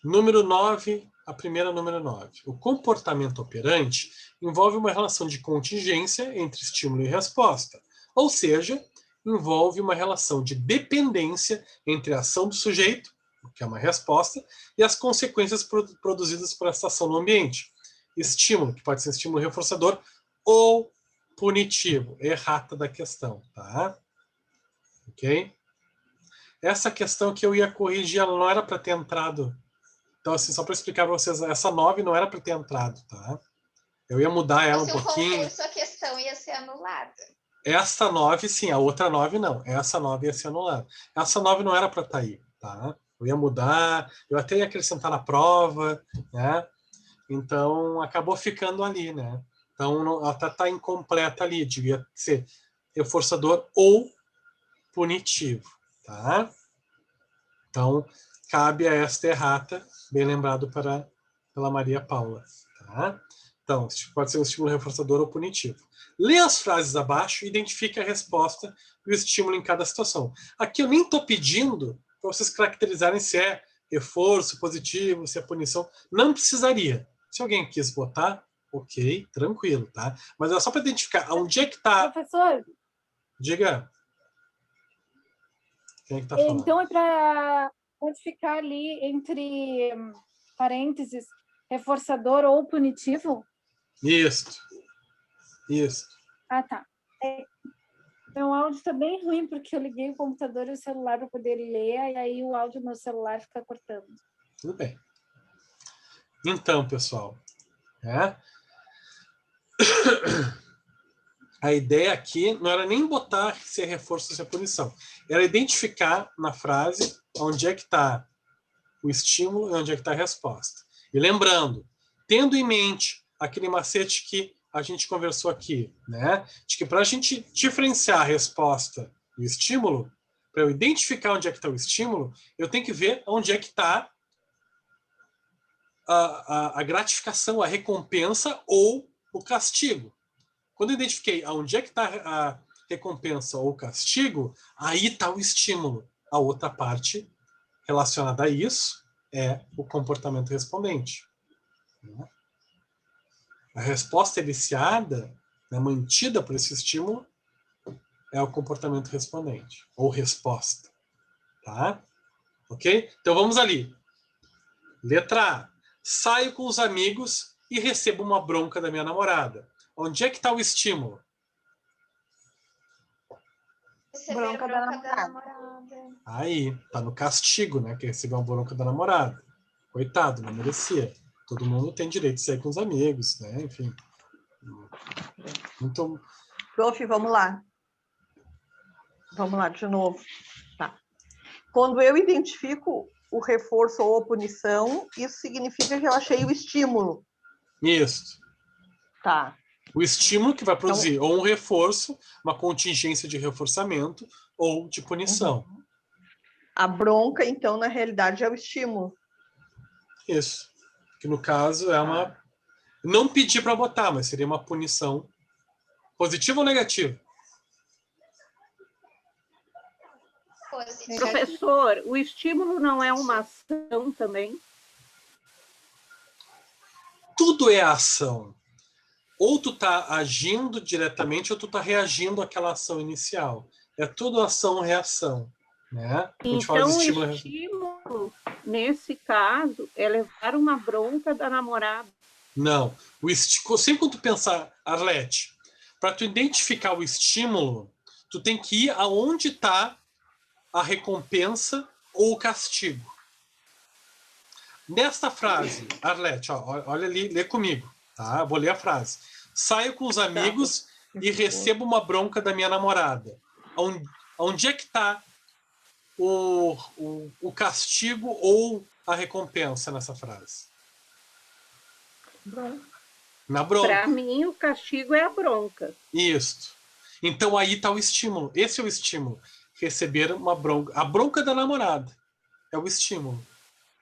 Número 9, a primeira número 9. O comportamento operante envolve uma relação de contingência entre estímulo e resposta, ou seja, envolve uma relação de dependência entre a ação do sujeito, que é uma resposta, e as consequências produzidas por essa ação no ambiente. Estímulo, que pode ser estímulo reforçador ou punitivo. Errata da questão, tá? Ok? Essa questão que eu ia corrigir, ela não era para ter entrado. Então, assim, só para explicar para vocês, essa 9 não era para ter entrado, tá? Eu ia mudar ela um pouquinho. Se o concurso, a questão ia ser anulada. Essa 9, sim, a outra 9 não. Essa 9 ia ser anulada. Essa 9 não era para estar aí, tá? Eu ia mudar, eu até ia acrescentar na prova, né? Então, acabou ficando ali, né? Então, ela está incompleta ali, devia ser reforçador ou punitivo, tá? Então, cabe a esta errata, bem lembrado pela Maria Paula. Tá? Então, pode ser um estímulo reforçador ou punitivo. Lê as frases abaixo e identifique a resposta e o estímulo em cada situação. Aqui eu nem estou pedindo para vocês caracterizarem se é reforço positivo, se é punição. Não precisaria. Se alguém quis botar, ok, tranquilo, tá? Mas é só para identificar onde é que está... Professor? Diga. Quem é que está falando? Então é para modificar ali entre parênteses reforçador ou punitivo? Isso. Ah, tá. Meu áudio está bem ruim porque eu liguei o computador e o celular para poder ler, e aí o áudio do meu celular fica cortando. Tudo bem. Então, pessoal, a ideia aqui não era nem botar se é reforço ou se é punição. Era identificar na frase onde é que está o estímulo e onde é que está a resposta. E lembrando, tendo em mente aquele macete que a gente conversou aqui, né? De que para a gente diferenciar a resposta e o estímulo, para eu identificar onde é que está o estímulo, eu tenho que ver onde é que está a gratificação, a recompensa ou o castigo. Quando eu identifiquei onde é que está a recompensa ou o castigo, aí está o estímulo. A outra parte relacionada a isso é o comportamento respondente. A resposta eliciada, mantida por esse estímulo, é o comportamento respondente, ou resposta. Tá? Ok? Então vamos ali. Letra A. Saio com os amigos e recebo uma bronca da minha namorada. Onde é que está o estímulo? Bronca da namorada. Aí, tá no castigo, né? Que recebeu uma bronca da namorada. Coitado, não merecia. Todo mundo tem direito de sair com os amigos, né? Enfim. Muito... Prof, vamos lá. Vamos lá de novo. Tá. Quando eu identifico o reforço ou a punição, isso significa que eu achei o estímulo. Isso. Tá. O estímulo que vai produzir ou um reforço, uma contingência de reforçamento, ou de punição. A bronca, então, na realidade, é o estímulo. Isso. Que no caso é uma... Não pedir para botar, mas seria uma punição positiva ou negativa? Professor, o estímulo não é uma ação também? Tudo é ação. Ou tu tá agindo diretamente ou tu tá reagindo àquela ação inicial. É tudo ação-reação. Né? Então, o estímulo, nesse caso, é levar uma bronca da namorada. Não. Sempre quando tu pensar, Arlete, para tu identificar o estímulo, tu tem que ir aonde está a recompensa ou o castigo. Nesta frase, Arlete, olha ali, lê comigo. Tá? Vou ler a frase. saio com os amigos e recebo uma bronca da minha namorada. Onde é que está o castigo ou a recompensa nessa frase? Bronca. Na bronca. Para mim, o castigo é a bronca. Isso. Então aí está o estímulo. Esse é o estímulo. Receber uma bronca. A bronca da namorada é o estímulo.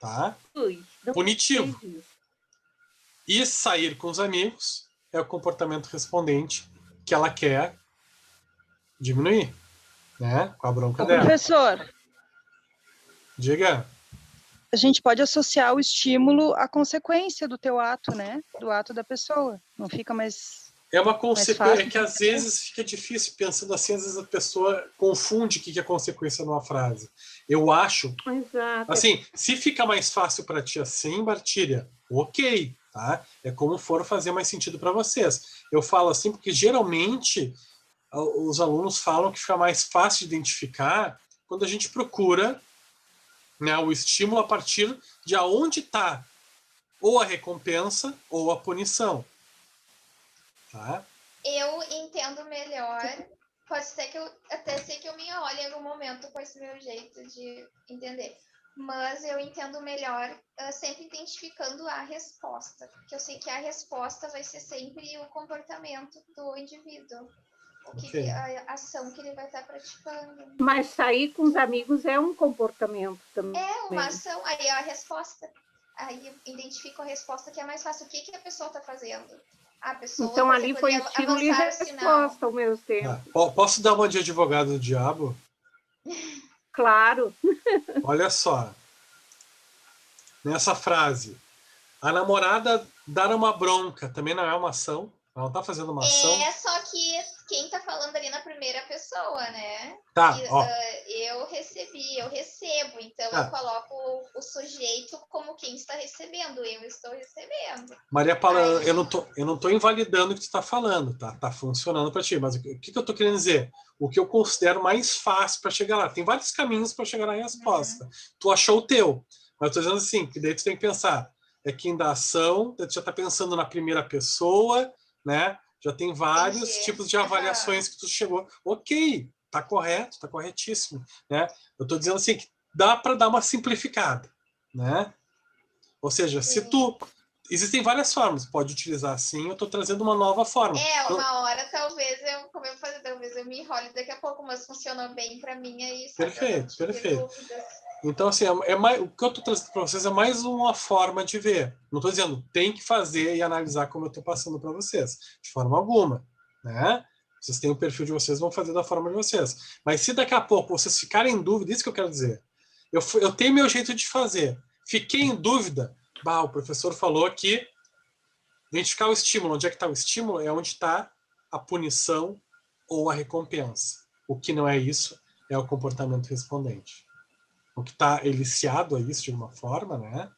Tá? Punitivo. E sair com os amigos é o comportamento respondente que ela quer diminuir, né? Com a bronca dela. Professor, Diga. a gente pode associar o estímulo à consequência do teu ato, né? Do ato da pessoa. Não fica mais... É uma consequência, é que às entender? vezes fica difícil pensando assim, às vezes a pessoa confunde o que é consequência numa frase. Eu acho, Exato. assim, se fica mais fácil para ti assim, Bartíria, ok, tá? É como for fazer mais sentido para vocês. Eu falo assim porque geralmente os alunos falam que fica mais fácil de identificar quando a gente procura, né, o estímulo a partir de aonde está ou a recompensa ou a punição. Tá? Eu entendo melhor. Pode ser que eu até sei que eu me enrole em algum momento com esse meu jeito de entender. Mas eu entendo melhor sempre identificando a resposta. Porque eu sei que a resposta vai ser sempre o comportamento do indivíduo. Okay. A ação que ele vai estar praticando. Mas sair com os amigos é um comportamento também. É uma ação, aí é a resposta. Aí eu identifico a resposta que é mais fácil. O que a pessoa está fazendo? A pessoa, então ali exemplo, foi estímulo e resposta ao mesmo tempo. Posso dar uma de advogado do diabo? Claro. Olha só. Nessa frase, a namorada dar uma bronca também não é uma ação? Ela não está fazendo uma ação? É, só que quem está falando ali na primeira pessoa, né? Tá, que, ó. Eu recebo, então eu coloco o sujeito como quem está recebendo, eu estou recebendo. Maria Paula, eu não tô invalidando o que tu está falando, tá? Tá funcionando para ti, mas o que eu estou querendo dizer? O que eu considero mais fácil para chegar lá. Tem vários caminhos para chegar na resposta. Tu achou o teu, mas eu estou dizendo assim, que daí tu tem que pensar, é quem dá ação, tu já está pensando na primeira pessoa, né? Já tem vários tipos de avaliações que tu chegou. Ok, tá correto, tá corretíssimo, né? Eu tô dizendo assim que dá para dar uma simplificada, né? Ou seja, se tu existem várias formas, pode utilizar assim, eu tô trazendo uma nova forma. Uma hora talvez talvez eu me enrole daqui a pouco, mas funcionou bem para mim aí. Perfeito. Então, assim, o que eu estou trazendo para vocês é mais uma forma de ver. Não estou dizendo tem que fazer e analisar como eu estou passando para vocês, de forma alguma, né? Vocês têm o perfil de vocês, vão fazer da forma de vocês. Mas se daqui a pouco vocês ficarem em dúvida, isso que eu quero dizer. Eu tenho meu jeito de fazer. Fiquei em dúvida, o professor falou que identificar o estímulo. Onde é que está o estímulo? É onde está a punição ou a recompensa. O que não é isso é o comportamento respondente. O que está eliciado a isso de uma forma, né?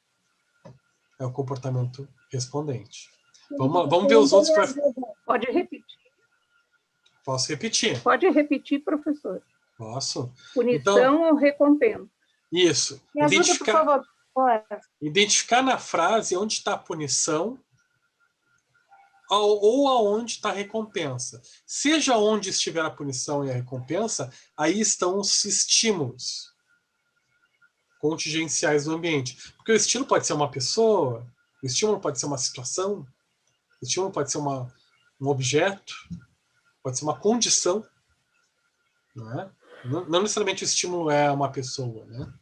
É o comportamento respondente. Vamos ver os outros. Pode repetir. Posso repetir? Pode repetir, professor. Posso? Punição ou recompensa? Isso. Me ajuda, por favor. Identificar na frase onde está a punição ou aonde está a recompensa. Seja onde estiver a punição e a recompensa, aí estão os estímulos contingenciais do ambiente. Porque o estímulo pode ser uma pessoa, o estímulo pode ser uma situação, o estímulo pode ser um objeto, pode ser uma condição. Não é? Não necessariamente o estímulo é uma pessoa, né?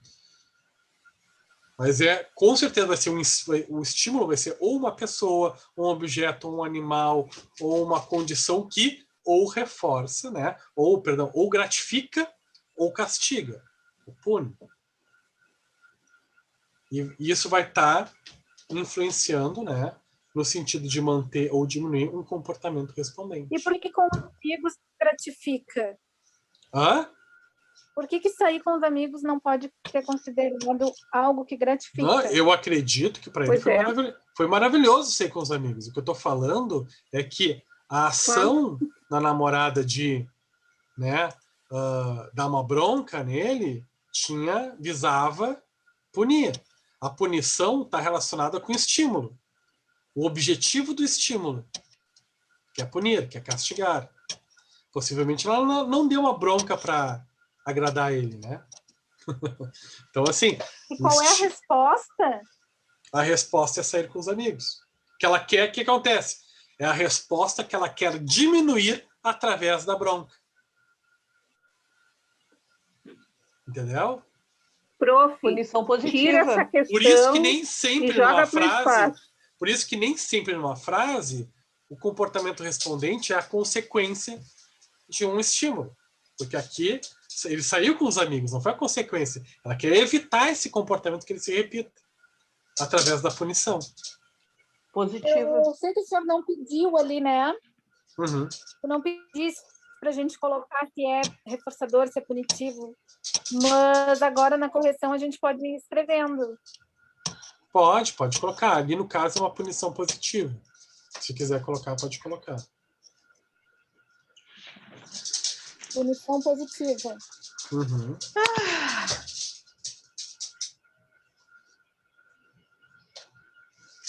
Mas com certeza vai ser o estímulo vai ser ou uma pessoa, um objeto, um animal, ou uma condição que ou reforça, né? Ou gratifica ou castiga, ou pune. E isso vai estar influenciando, né, no sentido de manter ou diminuir um comportamento respondente. E por que com os amigos gratifica? Hã? Por que sair com os amigos não pode ser considerado algo que gratifica? Não, eu acredito que para ele foi maravilhoso sair com os amigos. O que eu estou falando é que a ação da namorada de, né, dar uma bronca nele visava punir. A punição está relacionada com o estímulo. O objetivo do estímulo. quer punir, quer castigar. Possivelmente ela não deu uma bronca para agradar ele, né? Então, assim... E qual é a resposta? A resposta é sair com os amigos. O que ela quer, o que acontece? É a resposta que ela quer diminuir através da bronca. Entendeu? Prof, Punição tira positiva. essa questão Por isso que nem sempre e joga numa pro frase, espaço. por isso que nem sempre numa frase o comportamento respondente é a consequência de um estímulo. Porque aqui ele saiu com os amigos, não foi a consequência. Ela quer evitar esse comportamento que ele se repita através da punição. Positiva. Eu sei que o senhor não pediu ali, né? Uhum. Eu não pedi para a gente colocar se é reforçador, se é punitivo. Mas agora na correção a gente pode ir escrevendo. Pode colocar. Ali no caso é uma punição positiva. Se quiser colocar, pode colocar. Punição positiva. Uhum.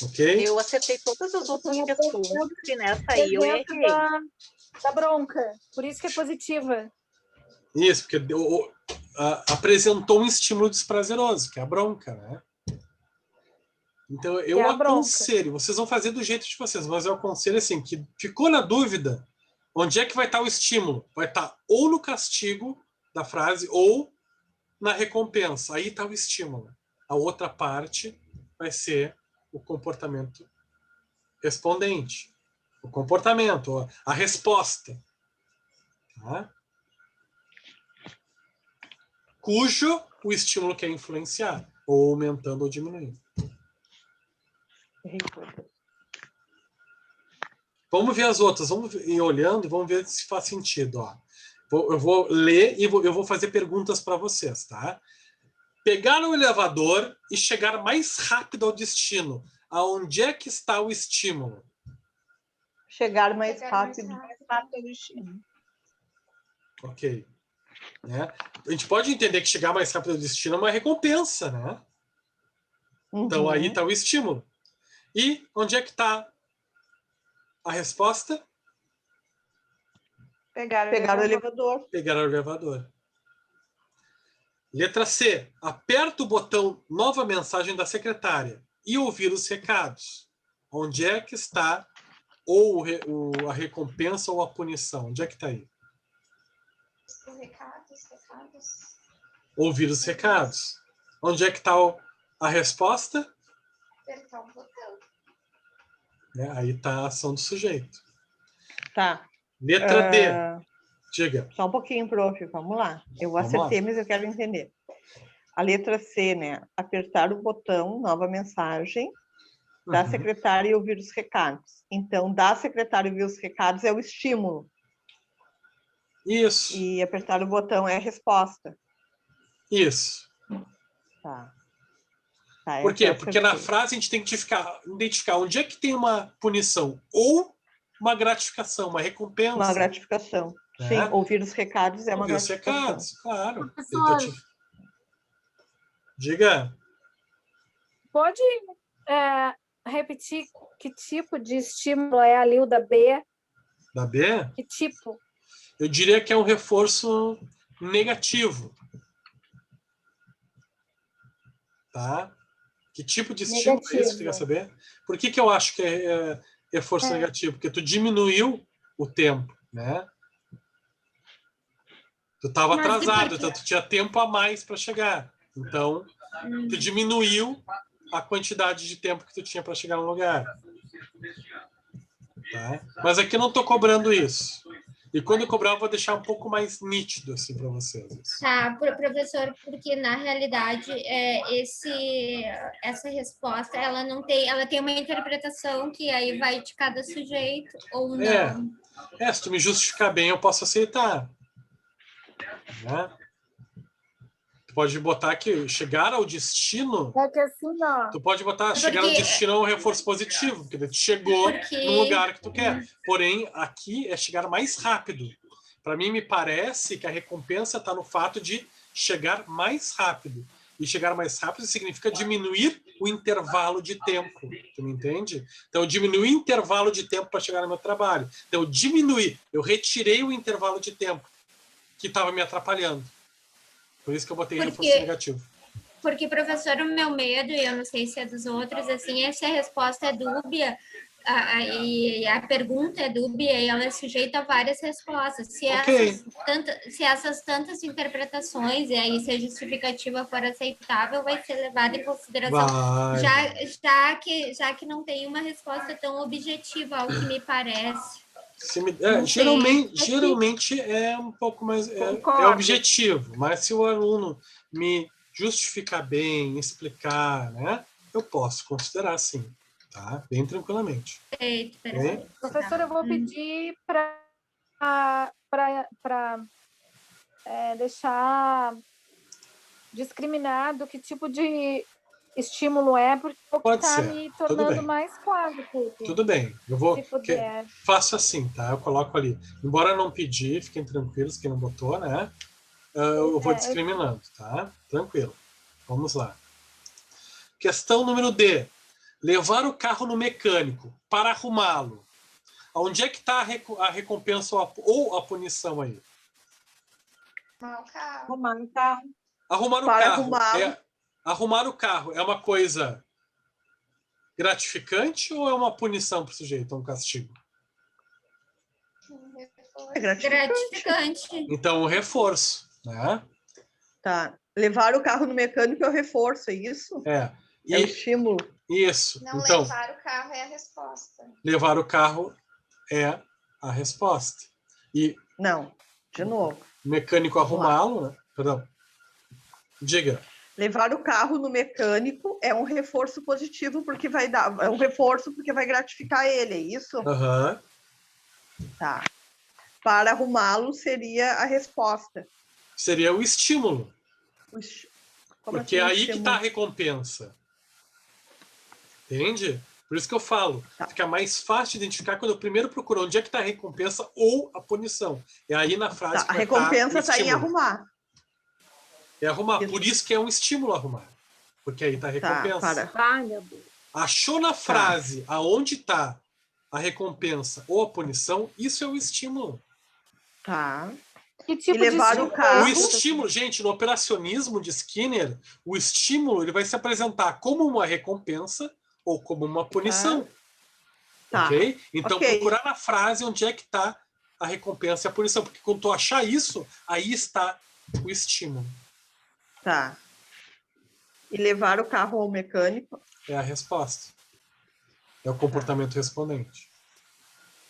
Ok? Eu acertei todas as outras questões e nessa aí eu Exemplo errei. da bronca. Por isso que é positiva. Isso, porque apresentou um estímulo desprazeroso, que é a bronca, né? Então, eu é a bronca. aconselho, vocês vão fazer do jeito de vocês, mas eu aconselho assim, que ficou na dúvida, onde é que vai estar o estímulo? Vai estar ou no castigo da frase, ou na recompensa. Aí está o estímulo. A outra parte vai ser o comportamento respondente. O comportamento, a resposta. Tá? Cujo o estímulo quer influenciar, ou aumentando ou diminuindo. Vamos ver as outras, vamos ir olhando e vamos ver se faz sentido. Ó. Eu vou ler e eu vou fazer perguntas para vocês, tá? Pegar o elevador e chegar mais rápido ao destino. Aonde é que está o estímulo? Chegar mais rápido. ao destino. Ok. Né? A gente pode entender que chegar mais rápido ao destino é uma recompensa, né? Então aí está o estímulo. E onde é que está a resposta? Pegar o elevador. Pegar o elevador. Letra C. Aperta o botão nova mensagem da secretária e ouvir os recados. Onde é que está ou a recompensa ou a punição? Onde é que está aí? Recados. Ouvir os recados. Onde é que está a resposta? Apertar o botão. Aí está a ação do sujeito. Tá. Letra D. Diga. Só um pouquinho, prof. Vamos lá. Eu acertei, mas eu quero entender. A letra C, né? Apertar o botão, nova mensagem, da secretária e ouvir os recados. Então, da secretária e ouvir os recados é o estímulo. Isso. E apertar o botão é a resposta. Isso. Tá. Por quê? Porque na frase a gente tem que identificar onde é que tem uma punição ou uma gratificação, uma recompensa. Uma gratificação. Sim, ouvir os recados é uma gratificação. Ouvir os recados, claro. Professor, diga. Pode repetir que tipo de estímulo é ali o da B? Da B? Que tipo? Eu diria que é um reforço negativo. Tá? Que tipo de estímulo é isso que tu quer saber? Por que eu acho que é reforço negativo? Porque tu diminuiu o tempo, né? Tu estava atrasado, então tu tinha tempo a mais para chegar. Então, tu diminuiu a quantidade de tempo que tu tinha para chegar no lugar. Tá? Mas aqui eu não estou cobrando isso. E quando eu cobrar, eu vou deixar um pouco mais nítido assim para vocês. Tá, professor, porque na realidade essa resposta ela não tem, ela tem uma interpretação que aí vai de cada sujeito ou não. Se tu me justificar bem, eu posso aceitar. Né? Tu pode botar aqui, chegar ao destino. É que assim, ó. Tu pode botar chegar ao destino é um reforço positivo, porque tu chegou no lugar que tu quer. Porém, aqui é chegar mais rápido. Para mim, me parece que a recompensa está no fato de chegar mais rápido. E chegar mais rápido significa diminuir o intervalo de tempo. Tu me entende? Então, eu diminui o intervalo de tempo para chegar no meu trabalho. Então, eu retirei o intervalo de tempo que estava me atrapalhando. Por isso que eu botei reforço negativo. Porque, professor, o meu medo, e eu não sei se é dos outros, assim, é se a resposta é dúbia, e a pergunta é dúbia, e ela é sujeita a várias respostas. Se essas tantas interpretações, e aí se a justificativa for aceitável, vai ser levada em consideração, já que não tem uma resposta tão objetiva, ao que me parece. Geralmente é um pouco mais... É objetivo, mas se o aluno me justificar bem, explicar, né? Eu posso considerar, sim. Tá? Bem tranquilamente. Perfeito. Okay? Professora, eu vou pedir para deixar discriminado que tipo de estímulo é, porque está me tornando mais claro. Tudo bem. Eu vou... Faço assim, tá? Eu coloco ali. Embora não pedir, fiquem tranquilos, quem não botou, né? Eu vou discriminando, tá? Tranquilo. Vamos lá. Questão número D. Levar o carro no mecânico para arrumá-lo. Onde é que está a recompensa ou a punição aí? Arrumar o carro. Arrumar o carro. Arrumar o carro é uma coisa gratificante ou é uma punição para o sujeito, um castigo? É gratificante. Então, o reforço, né? Tá. Levar o carro no mecânico é o reforço, é isso? É o estímulo. Isso. Não, então, levar o carro é a resposta. Levar o carro é a resposta. Não, de novo. Mecânico arrumá-lo, né? Perdão. Diga. Levar o carro no mecânico é um reforço positivo, porque vai dar... É um reforço porque vai gratificar ele, é isso? Aham. Tá. Para arrumá-lo seria a resposta. Seria o estímulo. Porque é aí que está a recompensa. Entende? Por isso que eu falo. Fica mais fácil de identificar quando eu primeiro procuro onde é que está a recompensa ou a punição. É aí na frase que a recompensa está em arrumar. É arrumar. Por isso que é um estímulo arrumar. Porque aí está a recompensa. Achou na frase aonde está a recompensa ou a punição, isso é o estímulo. Tá. Que tipo levar o carro. O estímulo, gente, no operacionismo de Skinner, o estímulo ele vai se apresentar como uma recompensa ou como uma punição. Ok? Então, procurar na frase onde é que está a recompensa e a punição. Porque quando tu achar isso, aí está o estímulo. Tá. E levar o carro ao mecânico? É a resposta. É o comportamento respondente.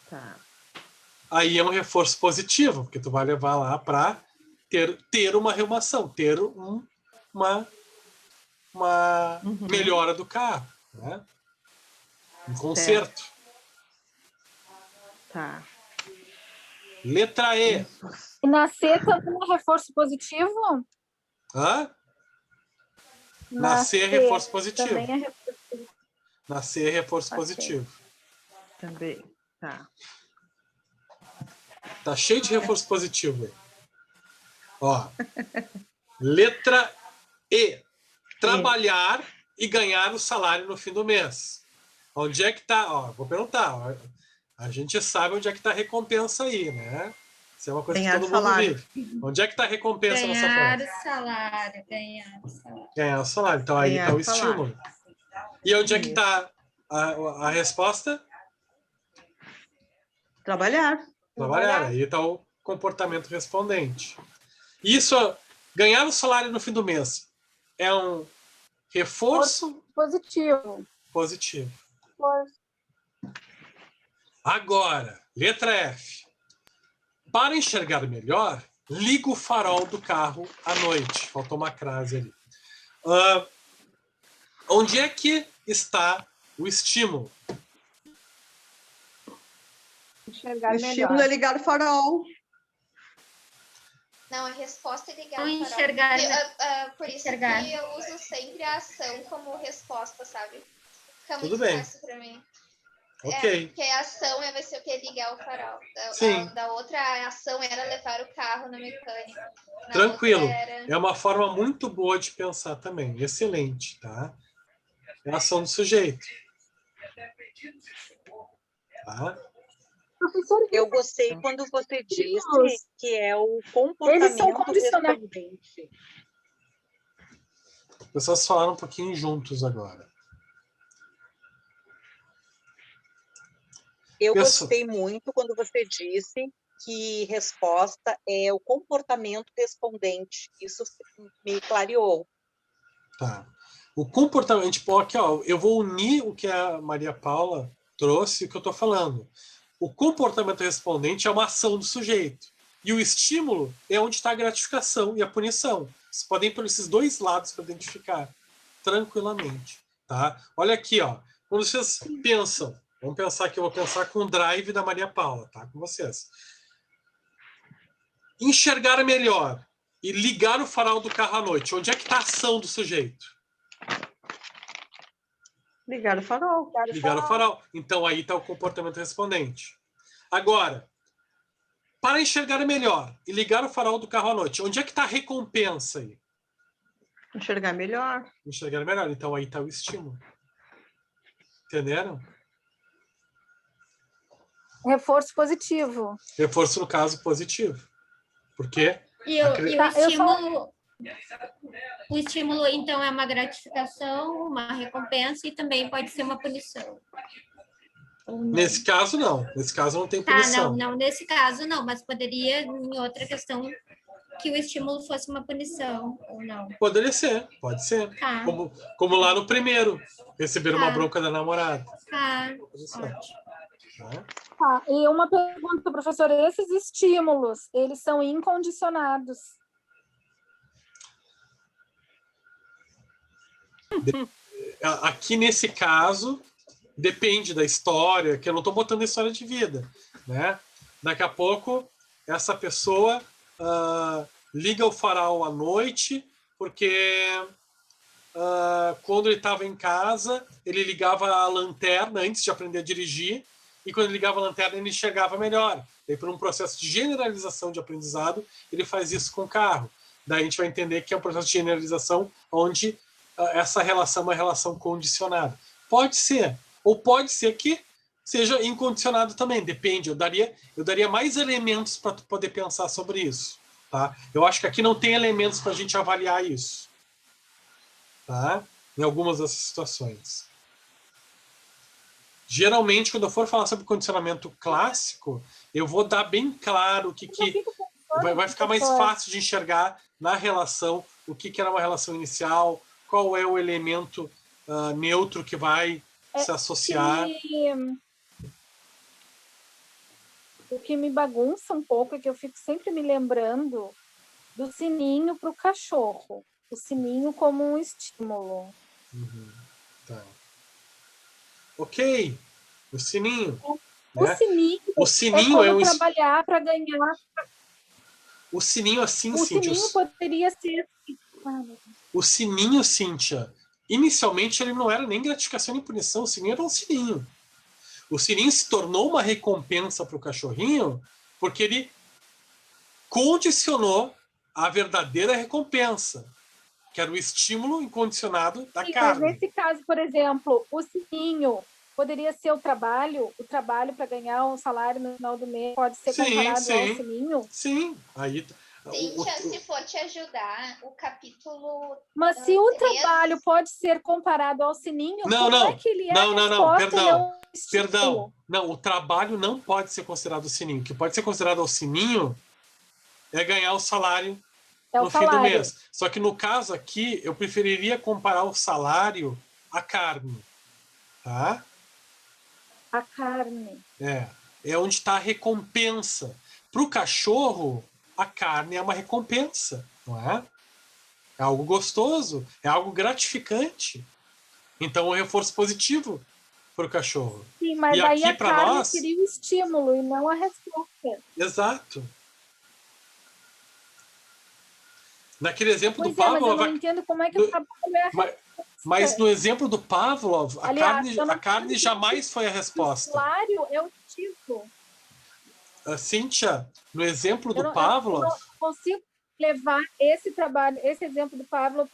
Tá. Aí é um reforço positivo, porque tu vai levar lá para ter uma arrumação, ter uma melhora do carro, né? Um conserto. Tá. Letra E. E na C também é reforço positivo? Hã? Na C é reforço positivo. Também é reforço positivo. Na C é reforço positivo. Também. Tá. Tá cheio de reforço positivo aí. Ó. Letra E. Trabalhar e ganhar o salário no fim do mês. Onde é que tá? Ó, vou perguntar. Ó, a gente sabe onde é que tá a recompensa aí, né? Isso é uma coisa ganhar que todo mundo salário. vive. Onde é que tá a recompensa nessa frase? Ganhar o salário, ganhar o salário. Ganhar o salário. Então aí tá o estímulo. E onde é que tá a resposta? Trabalhar. Trabalhar. Aí tá o comportamento respondente. Isso, ganhar o salário no fim do mês é um reforço positivo. Positivo. Agora, letra F. Para enxergar melhor, liga o farol do carro à noite. Faltou uma crase ali. Onde é que está o estímulo? O estímulo é ligar o farol. Não, a resposta é ligar Não o farol. enxergar. Por isso que eu uso sempre a ação como resposta, sabe? Fica Tudo muito bem. fácil para mim. Ok. Porque a ação vai ser o que? Ligar o farol. Sim. Da outra ação era levar o carro no mecânico. Tranquilo. É uma forma muito boa de pensar também. Excelente, tá? É a ação do sujeito. Tá? Eu gostei quando você disse que é o comportamento respondente. As pessoas falaram um pouquinho juntos agora. Eu gostei muito quando você disse que resposta é o comportamento respondente. Isso me clareou. Tá. O comportamento, tipo, aqui, ó, eu vou unir o que a Maria Paula trouxe e o que eu estou falando. O comportamento respondente é uma ação do sujeito. E o estímulo é onde está a gratificação e a punição. Vocês podem ir por esses dois lados para identificar tranquilamente. Tá? Olha aqui, ó. Quando vocês pensam, vamos pensar que eu vou pensar com o drive da Maria Paula, tá? Com vocês. Enxergar melhor e ligar o farol do carro à noite. Onde é que está a ação do sujeito? Ligar o farol. Ligar o farol. Então aí está o comportamento respondente. Agora, para enxergar melhor e ligar o farol do carro à noite, onde é que está a recompensa aí? Enxergar melhor. Enxergar melhor. Então aí está o estímulo. Entenderam? Reforço positivo. Reforço, no caso, positivo. Por quê? E o estímulo, então, é uma gratificação, uma recompensa e também pode ser uma punição. Nesse caso, não. Nesse caso, não tem punição. Não, nesse caso, não. Mas poderia, em outra questão, que o estímulo fosse uma punição, ou não? Poderia ser, pode ser. Tá. Como lá no primeiro. Receber uma bronca da namorada. Ótimo. Tá, e uma pergunta, professor, esses estímulos, eles são incondicionados? Aqui nesse caso, depende da história, que eu não estou botando história de vida, né? Daqui a pouco, essa pessoa liga o farol à noite, porque quando ele estava em casa, ele ligava a lanterna antes de aprender a dirigir, e quando ele ligava a lanterna, ele enxergava melhor. E por um processo de generalização de aprendizado, ele faz isso com o carro. Daí a gente vai entender que é um processo de generalização onde essa relação é uma relação condicionada. Pode ser, ou pode ser que seja incondicionado também, depende. Eu daria mais elementos para poder pensar sobre isso. Tá? Eu acho que aqui não tem elementos para a gente avaliar isso. Tá? Em algumas dessas situações. Geralmente, quando eu for falar sobre condicionamento clássico, eu vou dar bem claro o que vai ficar mais fácil de enxergar na relação, o que era uma relação inicial, qual é o elemento neutro que vai se associar. O que me bagunça um pouco é que eu fico sempre me lembrando do sininho para o cachorro. O sininho como um estímulo. Tá. Ok. O sininho. O sininho é um trabalhar para ganhar. O sininho, assim, o Cíntia. O sininho poderia ser. O sininho, Cíntia, inicialmente ele não era nem gratificação nem punição, o sininho era um sininho. O sininho se tornou uma recompensa para o cachorrinho porque ele condicionou a verdadeira recompensa, que era o estímulo incondicionado da carne. Mas nesse caso, por exemplo, o sininho poderia ser o trabalho para ganhar um salário no final do mês, pode ser comparado ao sininho? Sim, aí... Cíntia, se for te ajudar, o capítulo... Mas se o trabalho pode ser comparado ao sininho, como é que ele é Perdão. Não, o trabalho não pode ser considerado o sininho. O que pode ser considerado o sininho é ganhar o salário no fim do mês. Só que no caso aqui, eu preferiria comparar o salário à carne. Tá? A carne. É onde está a recompensa. Para o cachorro, a carne é uma recompensa, não é? É algo gostoso, é algo gratificante. Então, é um reforço positivo para o cachorro. Sim, mas aí a carne seria o estímulo e não a resposta. Exato. Naquele exemplo Pois do é, mas eu Pavlov... não entendo como é que o trabalho é Mas no exemplo do Pavlov, Aliás, a carne jamais foi a resposta. O salário é o tipo. Cíntia, no exemplo do Eu Pavlov... não consigo levar esse trabalho, esse exemplo do Pavlov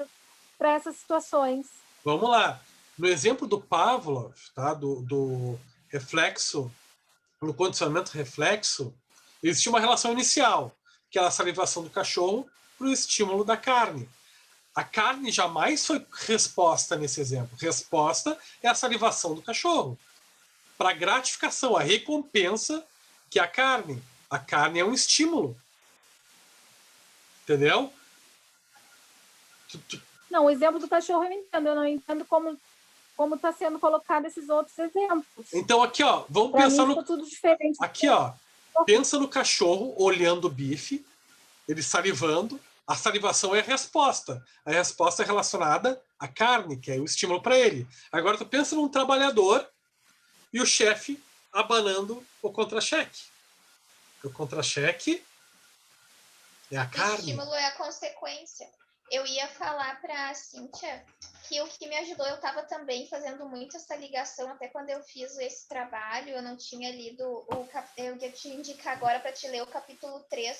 para essas situações. Vamos lá. No exemplo do Pavlov, tá? do reflexo, no condicionamento reflexo, existia uma relação inicial, que é a salivação do cachorro para o estímulo da carne. A carne jamais foi resposta nesse exemplo. Resposta é a salivação do cachorro. Para gratificação, a recompensa que é a carne. A carne é um estímulo. Entendeu? Não, o exemplo do cachorro eu entendo. Eu não entendo como está sendo colocado esses outros exemplos. Então aqui, ó, vamos pra pensar mim, no... tudo diferente. Aqui, ó, pensa no cachorro olhando o bife, ele salivando. A salivação é a resposta. A resposta é relacionada à carne, que é o estímulo para ele. Agora tu pensa num trabalhador e o chefe abanando o contra-cheque. O contra-cheque é a carne. O estímulo é a consequência. Eu ia falar para a Cíntia que o que me ajudou, eu estava também fazendo muito essa ligação, até quando eu fiz esse trabalho, eu não tinha lido eu ia te indicar agora para te ler o capítulo 3,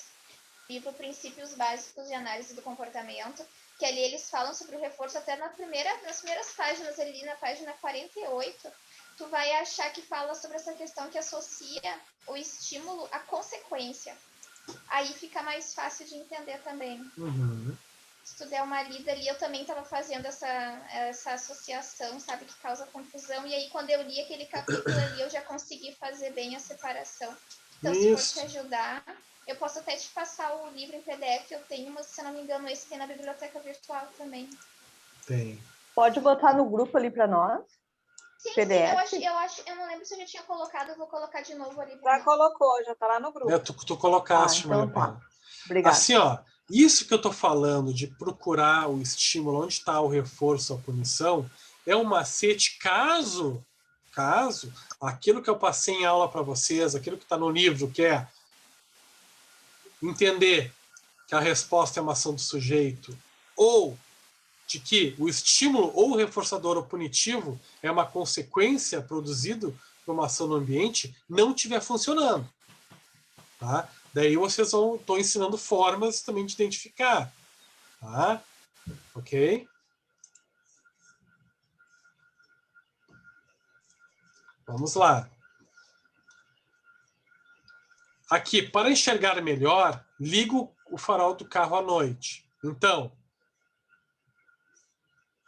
livro Princípios Básicos de Análise do Comportamento, que ali eles falam sobre o reforço até nas primeiras páginas, ali na página 48, tu vai achar que fala sobre essa questão que associa o estímulo à consequência. Aí fica mais fácil de entender também. Uhum. Se tu der uma lida ali, eu também estava fazendo essa associação, sabe, que causa confusão. E aí, quando eu li aquele capítulo ali, eu já consegui fazer bem a separação. Então, se for te ajudar, eu posso até te passar o livro em PDF. Eu tenho, mas se eu não me engano, esse tem na biblioteca virtual também. Tem. Pode botar no grupo ali para nós? Sim, PDF? sim, eu não lembro se eu já tinha colocado, eu vou colocar de novo ali. Já colocou, já está lá no grupo. Tu colocaste, então Maria. Obrigada. Assim, ó, isso que eu estou falando de procurar o estímulo, onde está o reforço, a punição, é um macete caso aquilo que eu passei em aula para vocês, aquilo que está no livro, que é entender que a resposta é uma ação do sujeito, ou de que o estímulo ou o reforçador ou punitivo é uma consequência produzido por uma ação no ambiente, não estiver funcionando. Tá? Daí vocês estão ensinando formas também de identificar. Tá? Ok? Vamos lá. Aqui, para enxergar melhor, ligo o farol do carro à noite. Então,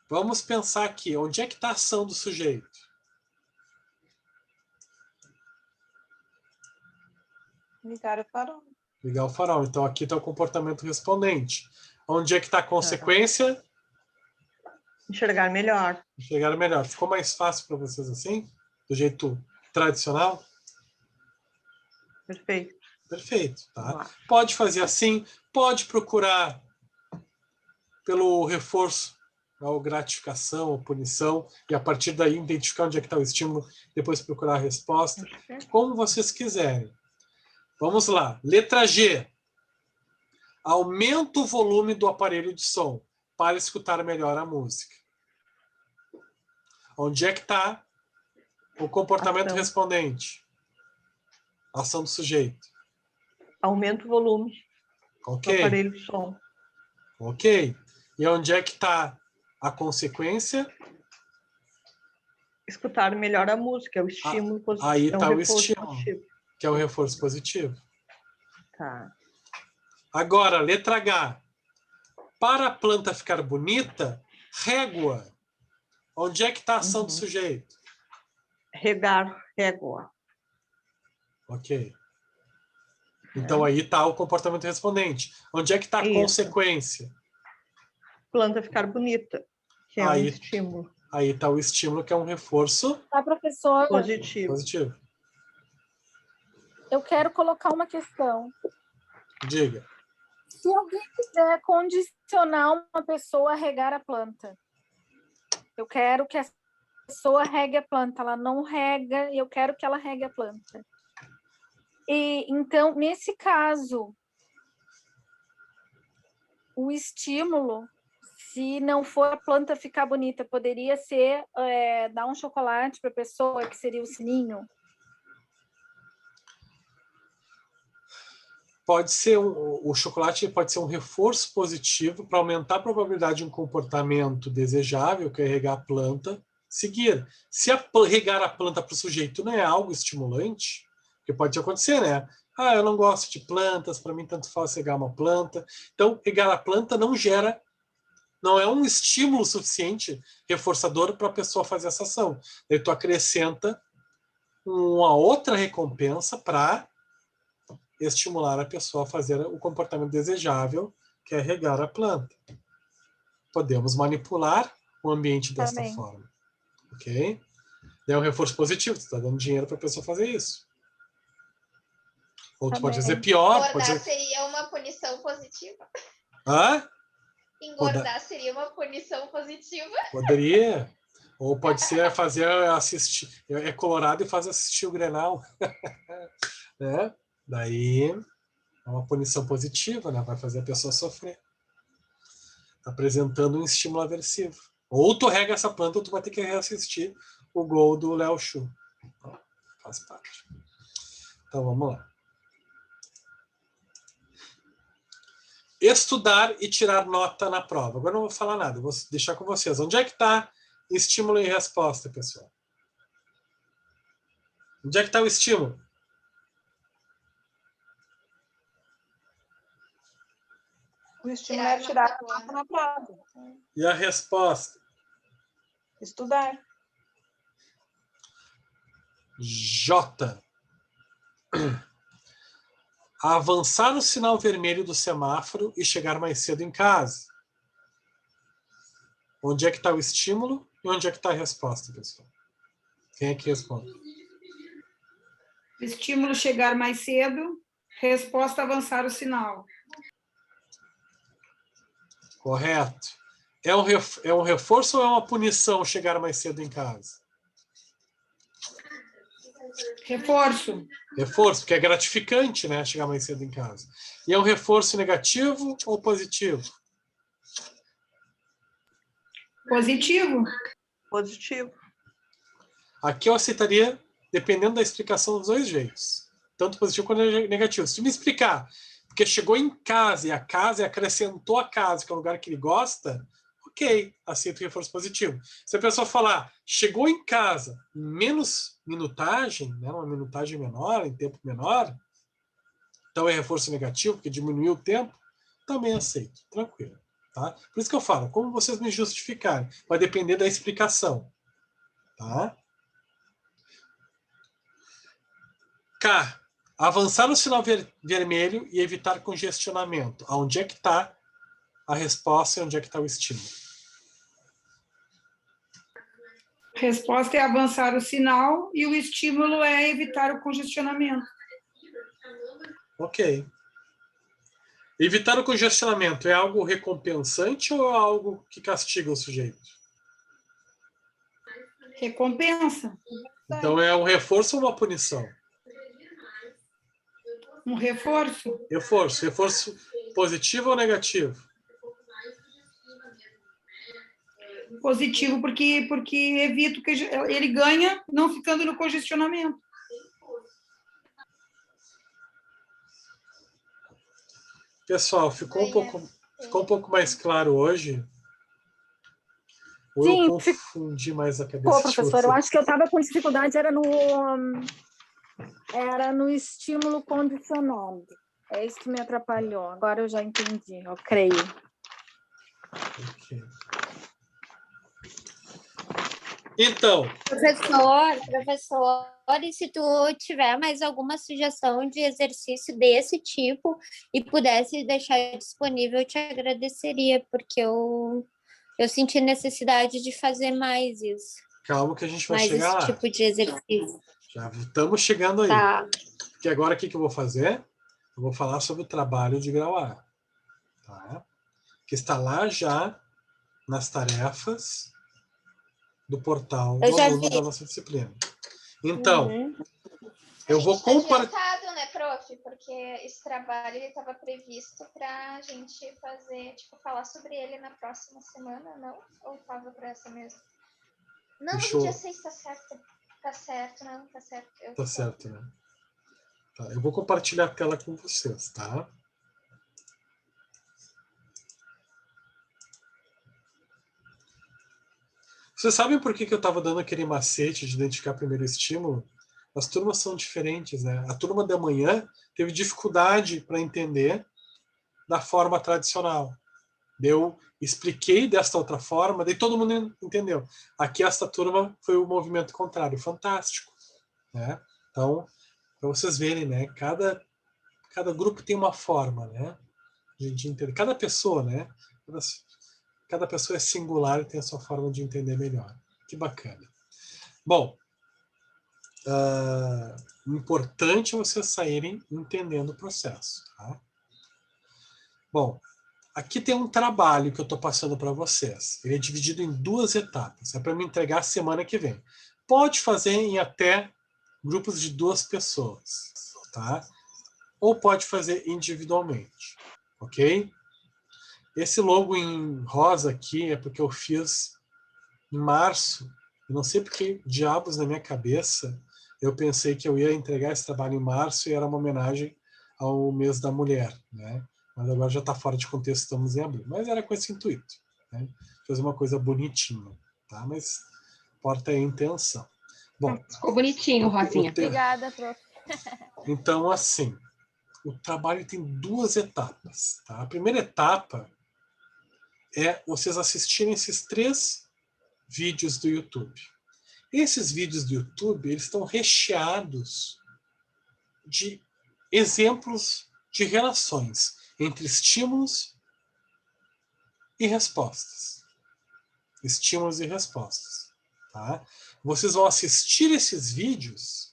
vamos pensar aqui, onde é que está a ação do sujeito? Ligar o farol. Ligar o farol. Então, aqui está o comportamento respondente. Onde é que está a consequência? Enxergar melhor. Enxergar melhor. Ficou mais fácil para vocês assim? Do jeito tradicional? Perfeito. Perfeito. Tá? Pode fazer assim, pode procurar pelo reforço, ou gratificação, ou punição, e a partir daí identificar onde é que está o estímulo, depois procurar a resposta, como vocês quiserem. Vamos lá. Letra G. Aumenta o volume do aparelho de som para escutar melhor a música. Onde é que está o comportamento respondente? Ação do sujeito. Aumenta o volume do aparelho de som. Ok. E onde é que está a consequência? Escutar melhor a música, é o estímulo positivo. Aí está o estímulo, que é o reforço positivo. Tá. Agora, letra H. Para a planta ficar bonita, régua. Onde é que está a ação do sujeito? Regar, régua. Ok. Então aí está o comportamento respondente. Onde é que está a consequência? Planta ficar bonita, que é um estímulo. Aí está o estímulo, que é um reforço professor. Positivo. Eu quero colocar uma questão. Diga. Se alguém quiser condicionar uma pessoa a regar a planta, eu quero que a pessoa regue a planta, ela não rega, e eu quero que ela regue a planta. E então, nesse caso, o estímulo, se não for a planta ficar bonita, poderia ser dar um chocolate para a pessoa, que seria o sininho? Pode ser o chocolate pode ser um reforço positivo para aumentar a probabilidade de um comportamento desejável, que é regar a planta, seguir. Se regar a planta para o sujeito não é algo estimulante, que pode acontecer, né? Ah, eu não gosto de plantas, para mim tanto faz regar uma planta. Então, regar a planta não é um estímulo suficiente, reforçador, para a pessoa fazer essa ação. Daí tu acrescenta uma outra recompensa para estimular a pessoa a fazer o comportamento desejável, que é regar a planta. Podemos manipular o ambiente desta forma. Ok? É um reforço positivo, você está dando dinheiro para a pessoa fazer isso. Ou tu pode dizer pior. Engordar seria uma punição positiva. Hã? Engordar seria uma punição positiva. Poderia. Ou pode ser assistir. É colorado e faz assistir o Grenal. Né? Daí é uma punição positiva, né? Vai fazer a pessoa sofrer. Tá apresentando um estímulo aversivo. Ou tu rega essa planta, ou tu vai ter que reassistir o gol do Léo Xu. Faz parte. Então vamos lá. Estudar e tirar nota na prova. Agora não vou falar nada, vou deixar com vocês. Onde é que está estímulo e resposta, pessoal? Onde é que está o estímulo? O estímulo é tirar nota na prova. E a resposta? Estudar. J. Avançar o sinal vermelho do semáforo e chegar mais cedo em casa. Onde é que está o estímulo e onde é que está a resposta, pessoal? Quem é que responde? Estímulo chegar mais cedo, resposta avançar o sinal. Correto. É um reforço ou é uma punição chegar mais cedo em casa? Reforço. Reforço, porque é gratificante, né, chegar mais cedo em casa. E é um reforço negativo ou positivo? Positivo. Positivo. Aqui eu aceitaria, dependendo da explicação, dos dois jeitos. Tanto positivo quanto negativo. Se tu me explicar, porque chegou em casa e a casa acrescentou a casa, que é o lugar que ele gosta, ok, aceito o reforço positivo. Se a pessoa falar, chegou em casa, menos minutagem, né, uma minutagem menor, em tempo menor, então é reforço negativo, porque diminuiu o tempo, também aceito, tranquilo. Tá? Por isso que eu falo, como vocês me justificarem, vai depender da explicação. Tá? K. Avançar o sinal vermelho e evitar congestionamento. Onde é que está a resposta e onde é que está o estímulo? Resposta é avançar o sinal e o estímulo é evitar o congestionamento. Ok. Evitar o congestionamento é algo recompensante ou é algo que castiga o sujeito? Recompensa. Então é um reforço ou uma punição? Um reforço. Reforço. Reforço positivo ou negativo? Positivo, porque evita que ele ganha não ficando no congestionamento. Pessoal, ficou um pouco mais claro hoje? Ou Sim, eu confundi mais a cabeça? Pô, professor, eu acho que eu estava com dificuldade, era no estímulo condicionado. É isso que me atrapalhou. Agora eu já entendi, eu creio. Okay. Então. Professor, e se tu tiver mais alguma sugestão de exercício desse tipo e pudesse deixar disponível, eu te agradeceria, porque eu senti necessidade de fazer mais isso. Calma que a gente vai chegar lá. Mais esse tipo de exercício. Já estamos chegando aí. Tá. Porque agora o que eu vou fazer? Eu vou falar sobre o trabalho de grau A. Tá? Que está lá já nas tarefas do portal do aluno da nossa disciplina. Então, Eu vou compartilhar. Adiantado, né, prof? Porque esse trabalho ele estava previsto para a gente fazer, tipo, falar sobre ele na próxima semana, não? Ou estava para essa mesmo? Não, no dia 6 tá certo. Tá certo, não, tá certo. Tá certo, né? Tá, eu vou compartilhar a tela com vocês, tá? Vocês sabem por que eu estava dando aquele macete de identificar primeiro estímulo? As turmas são diferentes, né? A turma da manhã teve dificuldade para entender da forma tradicional. Eu expliquei desta outra forma, daí todo mundo entendeu. Aqui esta turma foi o movimento contrário, fantástico, né? Então, para vocês verem, né? Cada grupo tem uma forma, né? De entender. Cada pessoa, né? Cada pessoa é singular e tem a sua forma de entender melhor. Que bacana. Bom, importante vocês saírem entendendo o processo. Tá? Bom, aqui tem um trabalho que eu estou passando para vocês. Ele é dividido em 2 etapas. É para me entregar semana que vem. Pode fazer em até grupos de 2 pessoas. Tá? Ou pode fazer individualmente. Ok? Esse logo em rosa aqui é porque eu fiz em março. Eu não sei porque diabos na minha cabeça eu pensei que eu ia entregar esse trabalho em março e era uma homenagem ao mês da mulher, né? Mas agora já está fora de contexto, estamos em abril. Mas era com esse intuito, né? Fazer uma coisa bonitinha, tá? Mas importa a intenção. Bom, ficou bonitinho, Rosinha. Obrigada, prof. Então, assim, o trabalho tem 2 etapas, tá? A primeira etapa é vocês assistirem esses 3 vídeos do YouTube. Esses vídeos do YouTube, eles estão recheados de exemplos de relações entre estímulos e respostas. Estímulos e respostas. Tá? Vocês vão assistir esses vídeos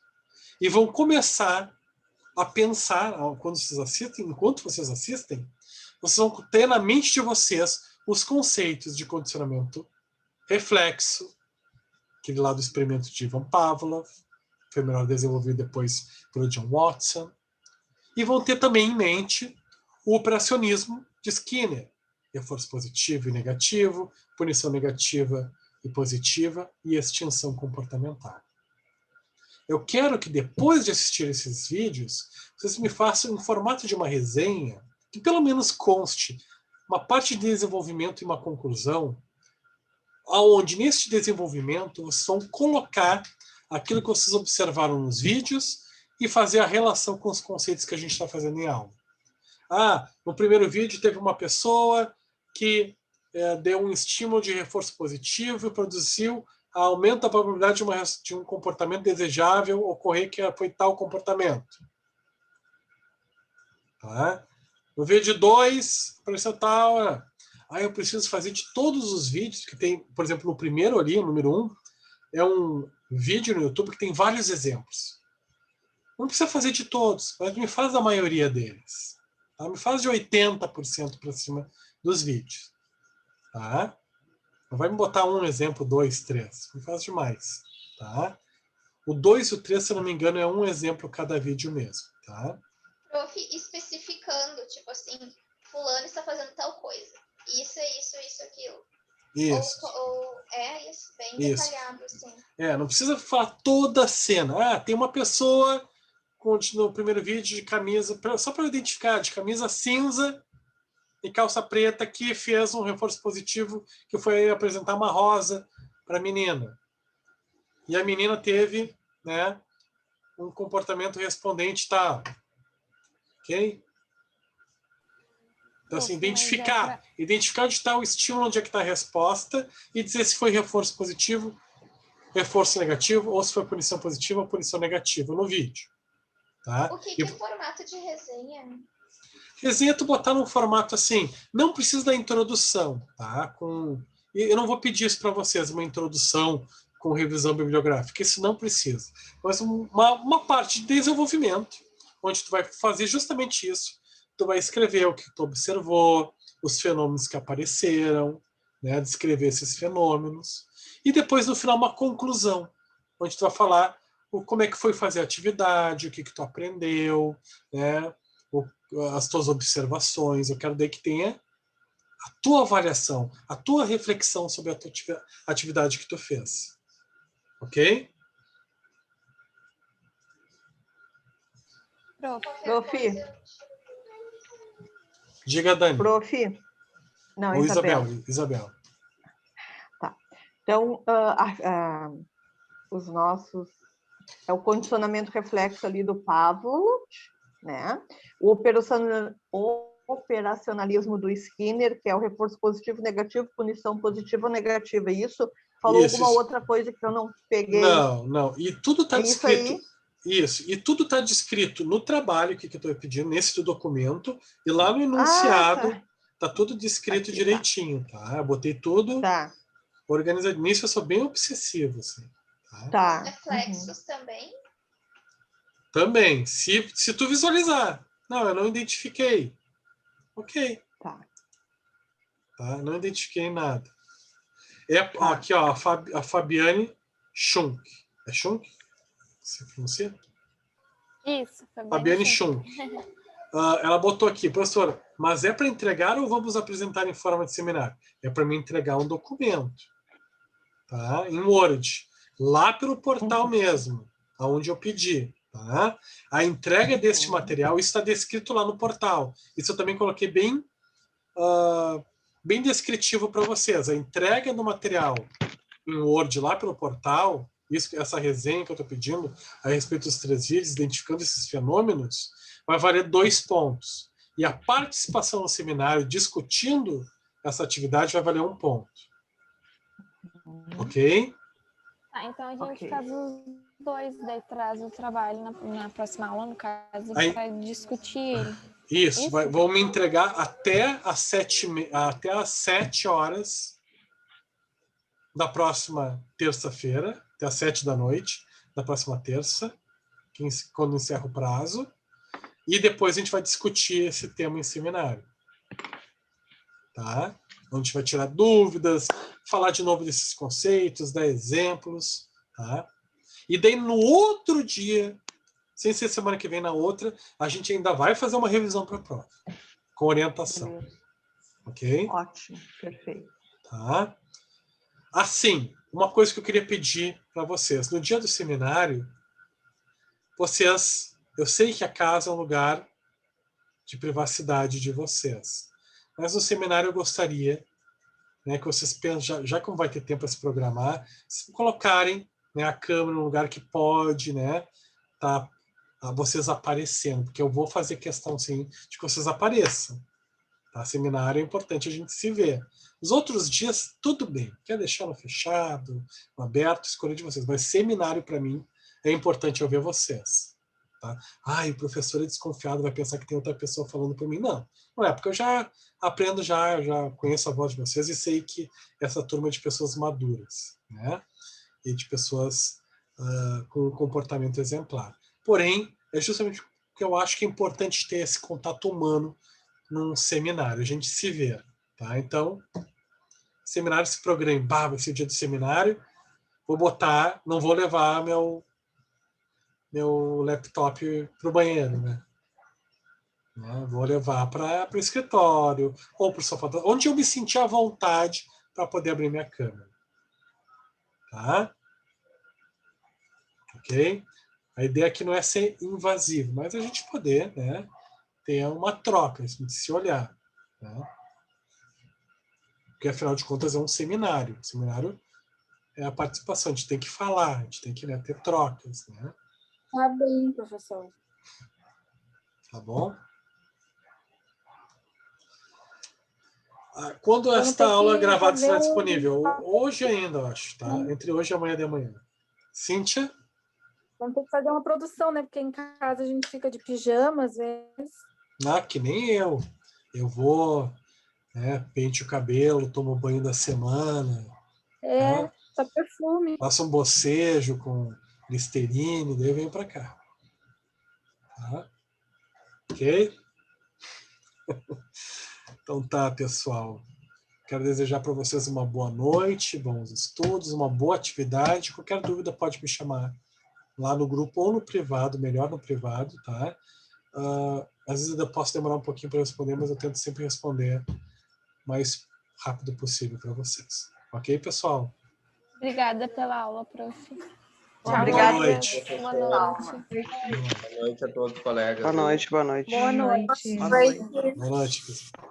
e vão começar a pensar, quando vocês assistem, enquanto vocês assistem, vocês vão ter na mente de vocês os conceitos de condicionamento reflexo, aquele lá do experimento de Ivan Pavlov, que foi melhor desenvolvido depois pelo John Watson, e vão ter também em mente o operacionismo de Skinner, reforço positivo e negativo, punição negativa e positiva e extinção comportamental. Eu quero que depois de assistir esses vídeos, vocês me façam em formato de uma resenha, que pelo menos conste uma parte de desenvolvimento e uma conclusão, onde neste desenvolvimento vocês vão colocar aquilo que vocês observaram nos vídeos e fazer a relação com os conceitos que a gente está fazendo em aula. No primeiro vídeo teve uma pessoa que deu um estímulo de reforço positivo e produziu aumento da probabilidade de um comportamento desejável ocorrer, que foi tal comportamento. Tá? No vídeo 2, apareceu tal... eu preciso fazer de todos os vídeos, que tem, por exemplo, o primeiro ali, o número 1, é um vídeo no YouTube que tem vários exemplos. Não precisa fazer de todos, mas me faz a maioria deles. Tá? Me faz de 80% para cima dos vídeos. Tá? Não vai me botar um exemplo, 2, 3. Me faz demais. Tá? O 2 e o 3, se eu não me engano, é um exemplo cada vídeo mesmo. Tá? Prof, especificando, tipo assim, fulano está fazendo tal coisa. Isso, aquilo. Isso. Isso, bem detalhado, assim. Não precisa falar toda a cena. Tem uma pessoa no primeiro vídeo de camisa, só para identificar, de camisa cinza e calça preta, que fez um reforço positivo, que foi apresentar uma rosa para a menina. E a menina teve, né, um comportamento respondente tal. Ok? Então, assim, identificar onde está o estímulo, onde é que está a resposta, e dizer se foi reforço positivo, reforço negativo, ou se foi punição positiva ou punição negativa no vídeo. Tá? O que é formato de resenha? Resenha tu botar num formato assim, não precisa da introdução, tá? Eu não vou pedir isso para vocês, uma introdução com revisão bibliográfica, isso não precisa. Mas uma parte de desenvolvimento, onde tu vai fazer justamente isso. Tu vai escrever o que tu observou, os fenômenos que apareceram, né? Descrever esses fenômenos. E depois, no final, uma conclusão, onde tu vai falar como é que foi fazer a atividade, o que tu aprendeu, né? As tuas observações. Eu quero daí que tenha a tua avaliação, a tua reflexão sobre a tua atividade que tu fez. Ok? Prof. Diga, Dani. Prof. Não, Ou Isabel. Isabel. Tá. Então, os nossos... É o condicionamento reflexo ali do Pavlov, né? O operacionalismo do Skinner, que é o reforço positivo, negativo, punição positiva ou negativa. Isso? Falou alguma outra coisa que eu não peguei? Não. E tudo está descrito. Aí? Isso. E tudo está descrito no trabalho que eu estou pedindo, nesse documento, e lá no enunciado tá tudo descrito aqui, direitinho, tá? Eu botei tudo organizado. Nisso eu sou bem obsessivo, assim. Tá. Reflexos também? Também. Se tu visualizar. Não, eu não identifiquei. Ok. Tá. Não identifiquei nada. Aqui, ó, a Fabiane Schunk. É Schunk? Se pronuncia? Isso, Fabiane Schunk. Ela botou aqui, professora, mas é para entregar ou vamos apresentar em forma de seminário? É para me entregar um documento. Tá? Em Word. Lá pelo portal mesmo, aonde eu pedi. Tá? A entrega deste material está descrito lá no portal. Isso eu também coloquei bem descritivo para vocês. A entrega do material em Word lá pelo portal, essa resenha que eu estou pedindo a respeito dos 3 vídeos, identificando esses fenômenos, vai valer 2 pontos. E a participação no seminário discutindo essa atividade vai valer 1 ponto. Ok? Então a gente faz os 2, daí traz o trabalho na próxima aula, no caso, para discutir ele. Isso. Vão me entregar até às 7 horas da próxima terça-feira, até às 7 da noite da próxima terça, quando encerra o prazo, e depois a gente vai discutir esse tema em seminário. Tá? A gente vai tirar dúvidas, falar de novo desses conceitos, dar exemplos. Tá? E daí no outro dia, sem ser semana que vem, na outra, a gente ainda vai fazer uma revisão para a prova, com orientação. Ok? Ótimo, perfeito. Tá? Assim, uma coisa que eu queria pedir para vocês. No dia do seminário, eu sei que a casa é um lugar de privacidade de vocês, mas no seminário eu gostaria, né, que vocês pensem, já que não vai ter tempo para se programar, se colocarem, né, a câmera no lugar que pode, né, vocês aparecendo, porque eu vou fazer questão, sim, de que vocês apareçam. Tá? Seminário é importante a gente se ver. Os outros dias, tudo bem. Quer deixar no fechado, no aberto, escolha de vocês. Mas seminário, para mim, é importante eu ver vocês. Tá? O professor é desconfiado, vai pensar que tem outra pessoa falando por mim. Não é, porque eu já aprendo, já conheço a voz de vocês e sei que essa turma é de pessoas maduras, né? E de pessoas com um comportamento exemplar. Porém, é justamente porque eu acho que é importante ter esse contato humano num seminário, a gente se vê. Tá? Então, seminário se programa, vai ser o dia do seminário, não vou levar meu laptop para o banheiro, né? Vou levar para o escritório ou para o sofá, onde eu me sentir à vontade para poder abrir minha câmera. Tá? Ok? A ideia aqui não é ser invasivo, mas a gente poder, né, ter uma troca, se olhar. Né? Porque, afinal de contas, é um seminário. O seminário é a participação, a gente tem que falar, a gente tem que, né, ter trocas. Né? Tá bem, professor. Tá bom? Quando esta aula gravada será disponível? Hoje ainda, eu acho. Tá? Entre hoje e amanhã de manhã. Cíntia? Vamos ter que fazer uma produção, né? Porque em casa a gente fica de pijama, às vezes. Que nem eu. Eu vou, né, pente o cabelo, tomo banho da semana. Né? Só perfume. Faço um bocejo com Listerine, daí eu venho para cá. Tá? Ok? Então tá, pessoal. Quero desejar para vocês uma boa noite, bons estudos, uma boa atividade. Qualquer dúvida pode me chamar lá no grupo ou no privado, melhor no privado, tá? Às vezes eu posso demorar um pouquinho para responder, mas eu tento sempre responder o mais rápido possível para vocês. Ok, pessoal? Obrigada pela aula, prof. Tchau, Boa noite. Boa noite. Boa noite a todos, colegas. Boa noite, boa noite. Boa noite. Boa noite. Boa noite, pessoal.